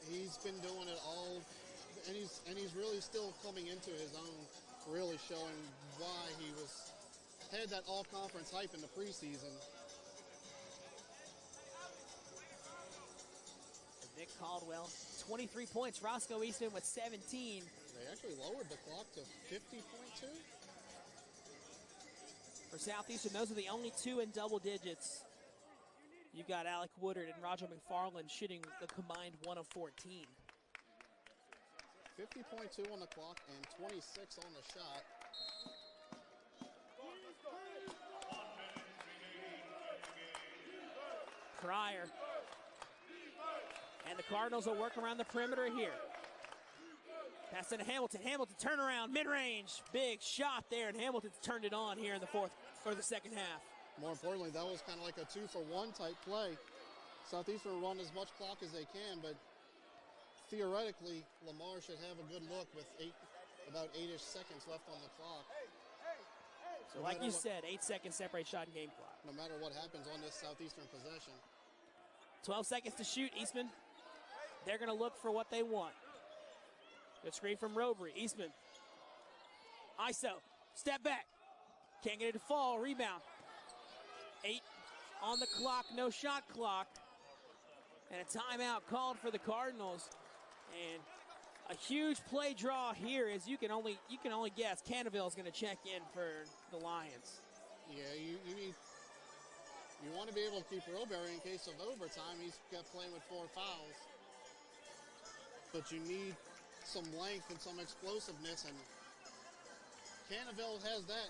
He's been doing it all, and he's really still coming into his own, really showing why he had that all-conference hype in the preseason. Nick Caldwell, 23 points. Roscoe Easton with 17. They actually lowered the clock to 50.2. For Southeastern, those are the only two in double digits. You've got Alec Woodard and Roger McFarland shooting the combined 1 of 14. 50.2 on the clock and 26 on the shot. Pryor. And the Cardinals will work around the perimeter here. Pass into Hamilton. Hamilton turnaround, mid-range. Big shot there, and Hamilton turned it on here in the second half. More importantly, that was kind of like a 2-for-1 type play. Southeastern will run as much clock as they can, but theoretically, Lamar should have a good look with about 8-ish seconds left on the clock. So like you said, 8 seconds separate shot and game clock. No matter what happens on this Southeastern possession. 12 seconds to shoot, Eastman. They're going to look for what they want. Good screen from Robery. Eastman. ISO. Step back. Can't get it to fall. Rebound. 8 on the clock. No shot clock. And a timeout called for the Cardinals. And a huge play draw here, as you can only guess. Cannaville is going to check in for the Lions. Yeah, you want to be able to keep Robery in case of overtime. He's got playing with 4 fouls. But you need some length and some explosiveness, and Cannaville has that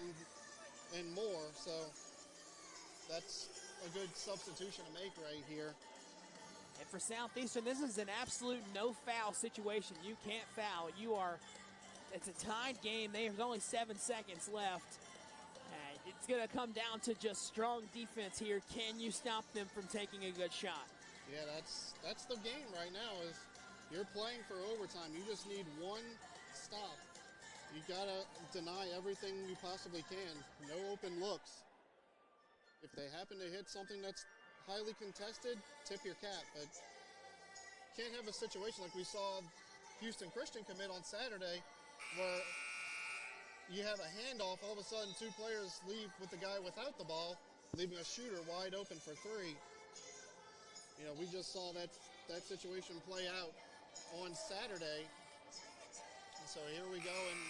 and more, so that's a good substitution to make right here. And for Southeastern, this is an absolute no-foul situation. You can't foul. It's a tied game. There's only 7 seconds left. It's going to come down to just strong defense here. Can you stop them from taking a good shot? Yeah, that's the game right now. Is you're playing for overtime. You just need one stop. You got to deny everything you possibly can. No open looks. If they happen to hit something that's highly contested, tip your cap. But can't have a situation like we saw Houston Christian commit on Saturday where you have a handoff, all of a sudden 2 players leave with the guy without the ball, leaving a shooter wide open for 3. You know, we just saw that situation play out on Saturday. And so here we go, and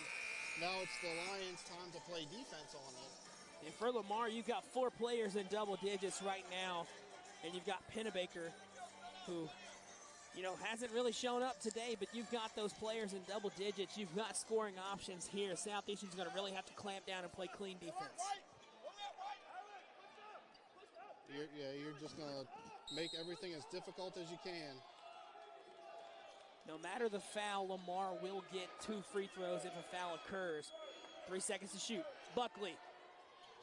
now it's the Lions' time to play defense on it. And for Lamar, you've got 4 players in double digits right now, and you've got Pennebaker, who, hasn't really shown up today, but you've got those players in double digits. You've got scoring options here. Southeastern's going to really have to clamp down and play clean defense. You're just going to make everything as difficult as you can. No matter the foul, Lamar will get 2 free throws if a foul occurs. 3 seconds to shoot. Buckley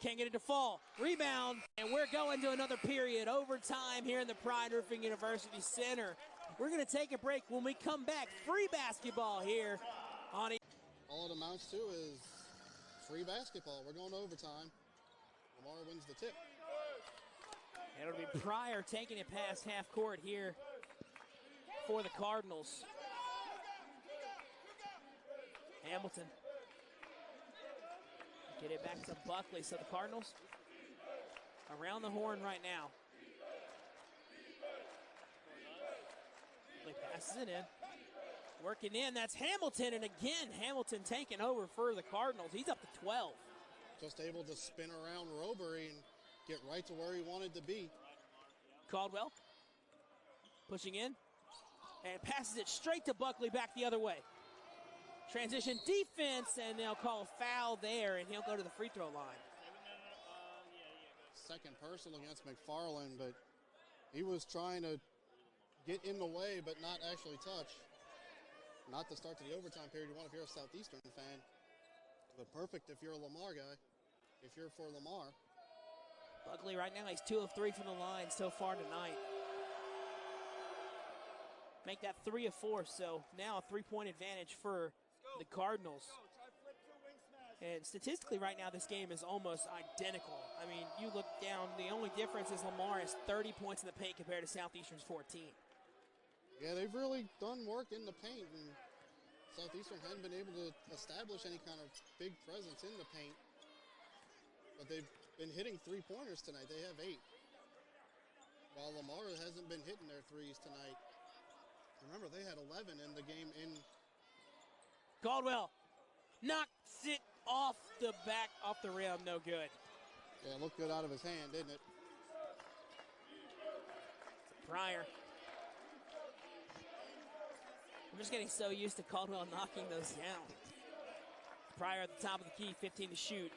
can't get it to fall. Rebound, and we're going to another period. Overtime here in the Pride Roofing University Center. We're going to take a break. When we come back, free basketball here on it. All it amounts to is free basketball. We're going to overtime. Lamar wins the tip. And it'll be Pryor taking it past half court here for the Cardinals. Hamilton. Get it back to Buckley. So the Cardinals around the horn right now. Buckley passes it in. Working in, that's Hamilton. And again, Hamilton taking over for the Cardinals. He's up to 12. Just able to spin around Robery and get right to where he wanted to be. Caldwell pushing in and passes it straight to Buckley back the other way. Transition defense, and they'll call a foul there, and he'll go to the free throw line. Second personal against McFarland, but he was trying to get in the way but not actually touch. Not to start to the overtime period. You want if you're a Southeastern fan. But perfect if you're a Lamar guy, if you're for Lamar. Buckley right now, he's 2 of 3 from the line so far tonight. Make that 3 of 4, so now a 3-point advantage for the Cardinals. And statistically right now, this game is almost identical. I mean, you look down, the only difference is Lamar has 30 points in the paint compared to Southeastern's 14. Yeah, they've really done work in the paint, and Southeastern hadn't been able to establish any kind of big presence in the paint. But they've been hitting 3-pointers tonight. They have 8. While Lamar hasn't been hitting their 3s tonight. Remember, they had 11 in the game in. Caldwell knocks it off the rim, no good. Yeah, it looked good out of his hand, didn't it? Pryor. I'm just getting so used to Caldwell knocking those down. Pryor at the top of the key, 15 to shoot.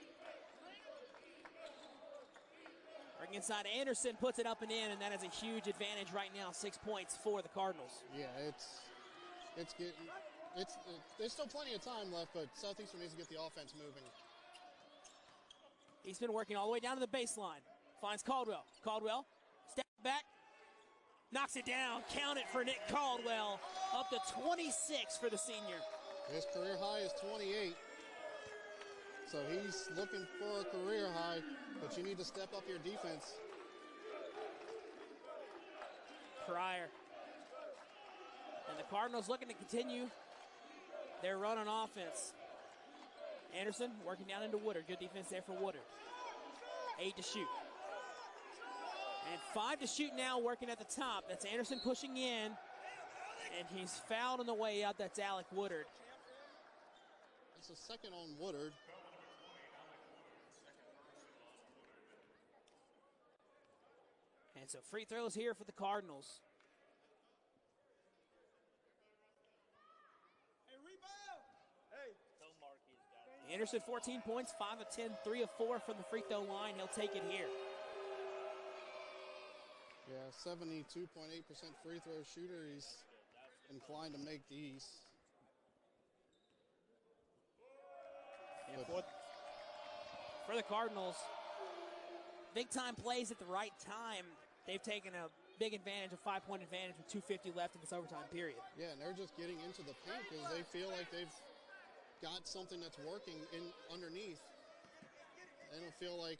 Working inside, Anderson puts it up and in, and that is a huge advantage right now. 6 points for the Cardinals. Yeah, there's still plenty of time left, but Southeastern needs to get the offense moving. He's been working all the way down to the baseline. Finds Caldwell. Caldwell, step back, knocks it down. Count it for Nick Caldwell. Up to 26 for the senior. His career high is 28. So he's looking for a career high, but you need to step up your defense. Pryor. And the Cardinals looking to continue their run on offense. Anderson working down into Woodard. Good defense there for Woodard. 8 to shoot. And 5 to shoot now, working at the top. That's Anderson pushing in. And he's fouled on the way out. That's Alec Woodard. It's a second on Woodard. And so free throws here for the Cardinals. Anderson, 14 points, 5 of 10, 3 of 4 from the free throw line. He'll take it here. Yeah, 72.8% free throw shooter. He's inclined to make these. And for the Cardinals, big time plays at the right time. They've taken a big advantage, a 5-point advantage with 2:50 left in this overtime period. Yeah, and they're just getting into the paint because they feel like they've got something that's working in underneath. They don't feel like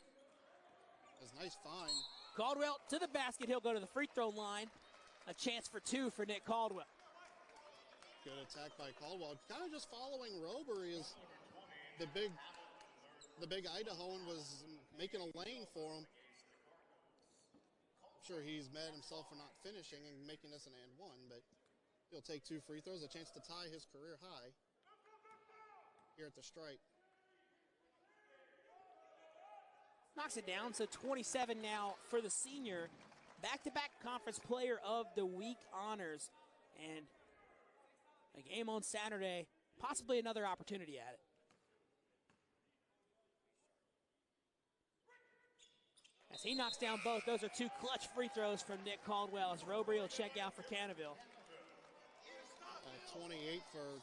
it's nice find. Caldwell to the basket. He'll go to the free throw line. A chance for 2 for Nick Caldwell. Good attack by Caldwell. Kind of just following Robery as the big Idahoan was making a lane for him. I'm sure he's mad at himself for not finishing and making this an and one, but he'll take 2 free throws, a chance to tie his career high here at the stripe. Knocks it down, so 27 now for the senior. Back-to-back Conference Player of the Week honors. And a game on Saturday, possibly another opportunity at it. As he knocks down both, those are 2 clutch free throws from Nick Caldwell as Robery will check out for Canterville. 28 for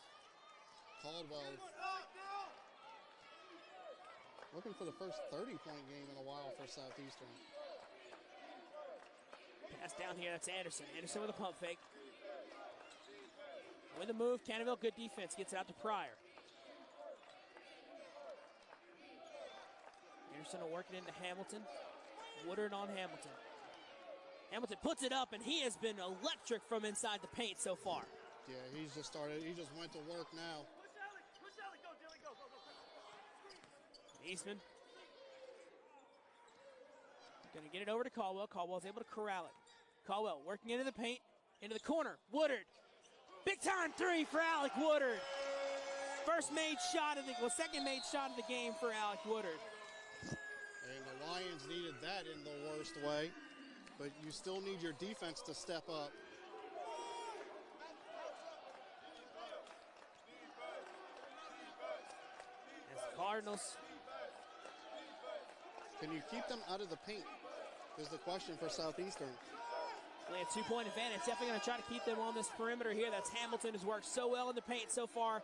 Caldwell. Looking for the first 30-point game in a while for Southeastern. Pass down here, that's Anderson. Anderson with a pump fake. With a move, Canterville, good defense, gets it out to Pryor. Anderson will work it into Hamilton. Woodard on Hamilton. Hamilton puts it up, and he has been electric from inside the paint so far. Yeah, he just went to work now. Eastman. Gonna get it over to Caldwell. Caldwell's able to corral it. Caldwell working into the paint, into the corner. Woodard. Big time 3 for Alec Woodard. Second made shot of the game for Alec Woodard. And the Lions needed that in the worst way, but you still need your defense to step up. As the Cardinals. Can you keep them out of the paint is the question for Southeastern. Only a 2-point advantage. Definitely going to try to keep them on this perimeter here. That's Hamilton, who's worked so well in the paint so far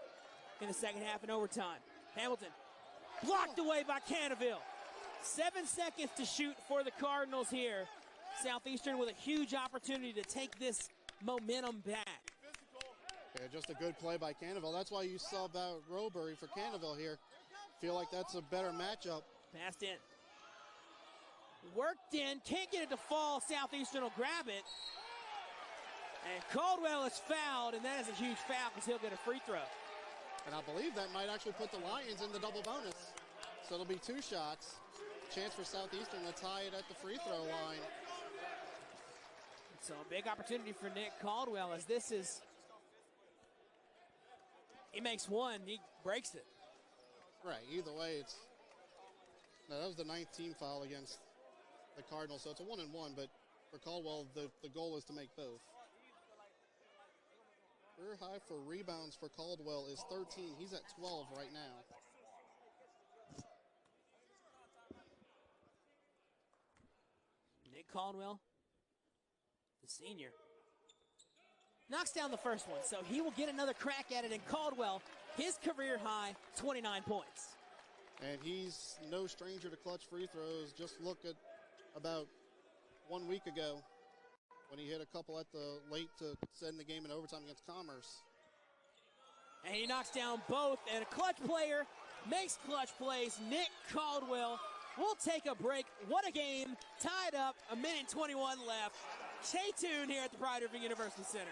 in the second half and overtime. Hamilton blocked away by Canterville. 7 seconds to shoot for the Cardinals here. Southeastern with a huge opportunity to take this momentum back. Yeah, just a good play by Canterville. That's why you sub out Robery for Canterville here. Feel like that's a better matchup. Passed in. Worked in, can't get it to fall. Southeastern will grab it. And Caldwell is fouled, and that is a huge foul because he'll get a free throw. And I believe that might actually put the Lions in the double bonus. So it'll be 2 shots. Chance for Southeastern to tie it at the free throw line. So a big opportunity for Nick Caldwell as this is, he makes 1, he breaks it. Right, either way, No, that was the 9th team foul against the Cardinals, so it's a 1-1, but for Caldwell, the goal is to make both. Career high for rebounds for Caldwell is 13. He's at 12 right now. Nick Caldwell, the senior, knocks down the first one, so he will get another crack at it. And Caldwell, his career high, 29 points. And he's no stranger to clutch free throws. Just look at about 1 week ago when he hit a couple at the late to send the game in overtime against Commerce. And he knocks down both, and a clutch player makes clutch plays. Nick Caldwell. We'll take a break. What a game. Tied up, 1:21 left. Stay tuned here at the Pride Irving University Center.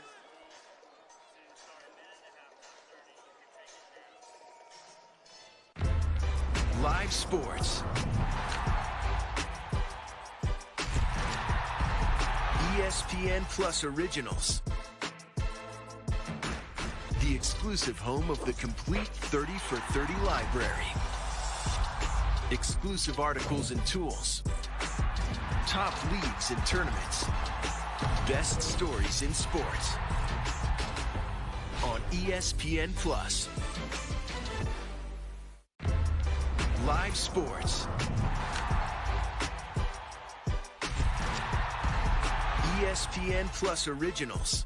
Live sports. ESPN Plus Originals. The exclusive home of the complete 30 for 30 library. Exclusive articles and tools. Top leagues and tournaments. Best stories in sports. On ESPN Plus. Live sports. ESPN Plus Originals.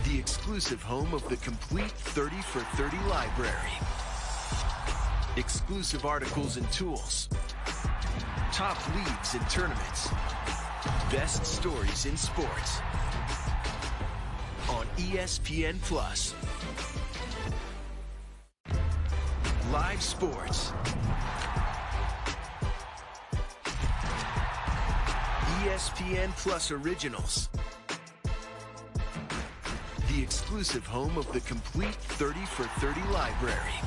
The exclusive home of the complete 30 for 30 library. Exclusive articles and tools. Top leagues and tournaments. Best stories in sports. On ESPN Plus. Live sports. ESPN Plus Originals. The exclusive home of the complete 30 for 30 library.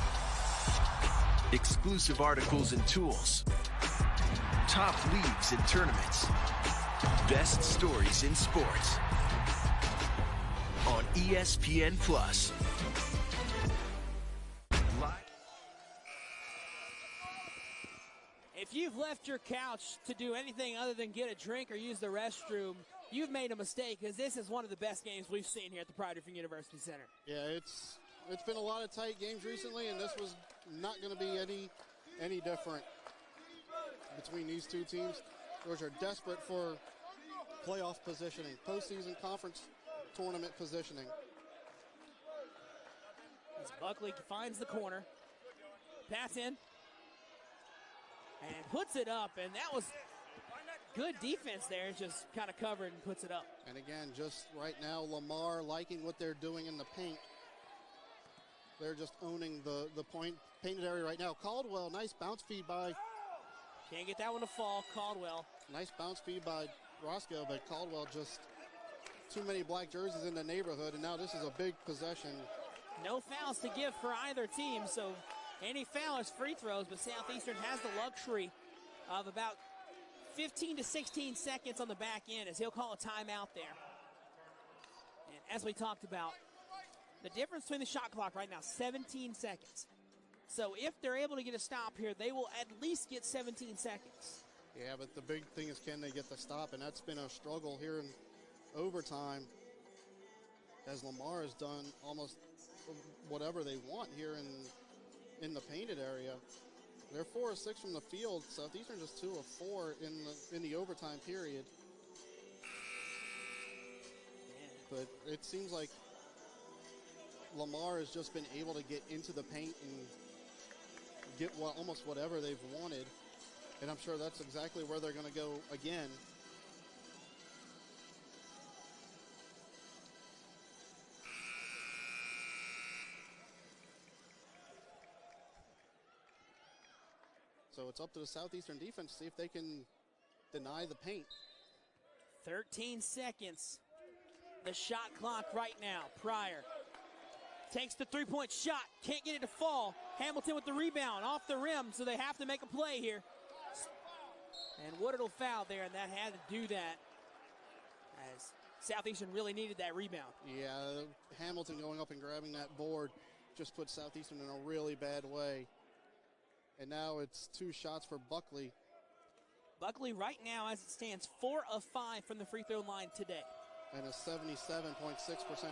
Exclusive articles and tools. Top leagues and tournaments. Best stories in sports. On ESPN Plus. If you've left your couch to do anything other than get a drink or use the restroom, you've made a mistake, because this is one of the best games we've seen here at the Pride Irving University Center. Yeah, it's been a lot of tight games recently, and this was not going to be any different between these two teams, which are desperate for playoff positioning, postseason conference tournament positioning. As Buckley finds the corner, pass in, and puts it up, and that was good defense there. Just kind of covered and puts it up. And again, just right now, Lamar liking what they're doing in the paint. They're just owning the painted area right now. Caldwell, nice bounce feed by. Can't get that one to fall, Caldwell. Nice bounce feed by Roscoe, but Caldwell just too many black jerseys in the neighborhood, and now this is a big possession. No fouls to give for either team, so any foul is free throws, but Southeastern has the luxury of about 15 to 16 seconds on the back end, as he'll call a timeout there. And as we talked about, the difference between the shot clock right now, 17 seconds. So if they're able to get a stop here, they will at least get 17 seconds. Yeah, but the big thing is, can they get the stop? And that's been a struggle here in overtime, as Lamar has done almost whatever they want here in the painted area. They're 4 of 6 from the field. Southeastern just 2 of 4 in the overtime period. But it seems like Lamar has just been able to get into the paint and get almost whatever they've wanted. And I'm sure that's exactly where they're going to go again. So it's up to the Southeastern defense to see if they can deny the paint. 13 seconds. The shot clock right now. Pryor takes the three-point shot. Can't get it to fall. Hamilton with the rebound off the rim, so they have to make a play here. And Woodard will foul there, and that had to do that, as Southeastern really needed that rebound. Yeah, Hamilton going up and grabbing that board just put Southeastern in a really bad way. And now it's 2 shots for Buckley. Buckley right now, as it stands, 4 of 5 from the free throw line today. And a 77.6%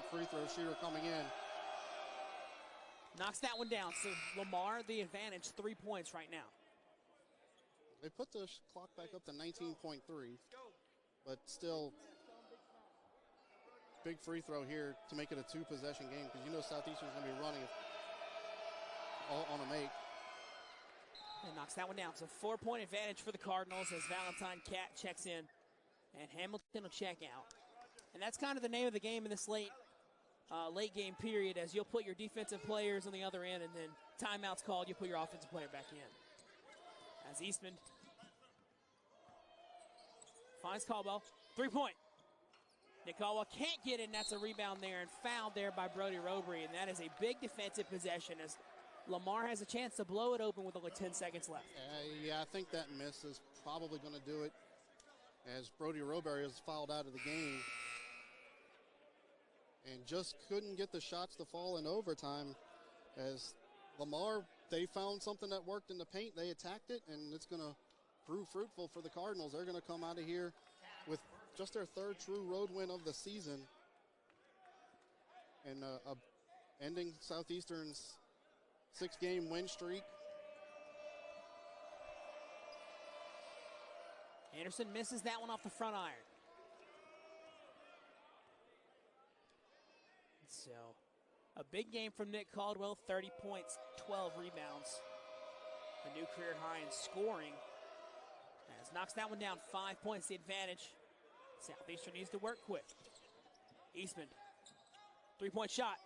free throw shooter coming in. Knocks that one down. So Lamar, the advantage, 3 points right now. They put the clock back up to 19.3, but still big free throw here to make it a 2-possession game, because you know Southeastern's going to be running it all on a make. And knocks that one down. So 4-point advantage for the Cardinals as Valentine Cat checks in and Hamilton will check out. And that's kind of the name of the game in this late game period, as you'll put your defensive players on the other end, and then timeouts called, you put your offensive player back in. As Eastman finds Caldwell, 3-point. Nick Caldwell can't get it, and that's a rebound there and fouled there by Brody Robry, and that is a big defensive possession as Lamar has a chance to blow it open with only 10 seconds left. Yeah, I think that miss is probably going to do it, as Brody Robry is fouled out of the game and just couldn't get the shots to fall in overtime. As Lamar, they found something that worked in the paint, they attacked it, and it's going to prove fruitful for the Cardinals. They're going to come out of here with just their 3rd true road win of the season, and ending Southeastern's 6-game win streak. Anderson misses that one off the front iron. So, a big game from Nick Caldwell, 30 points, 12 rebounds. A new career high in scoring. As knocks that one down, 5 points the advantage. Southeastern needs to work quick. Eastman, 3-point shot.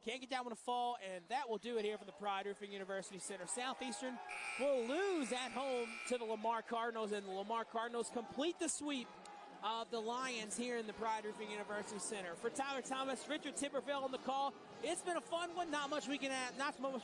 Can't get that one to fall, and that will do it here from the Pride Roofing University Center. Southeastern will lose at home to the Lamar Cardinals, and the Lamar Cardinals complete the sweep of the Lions here in the Pride Roofing University Center. For Tyler Thomas, Richard Tipperville on the call. It's been a fun one. Not much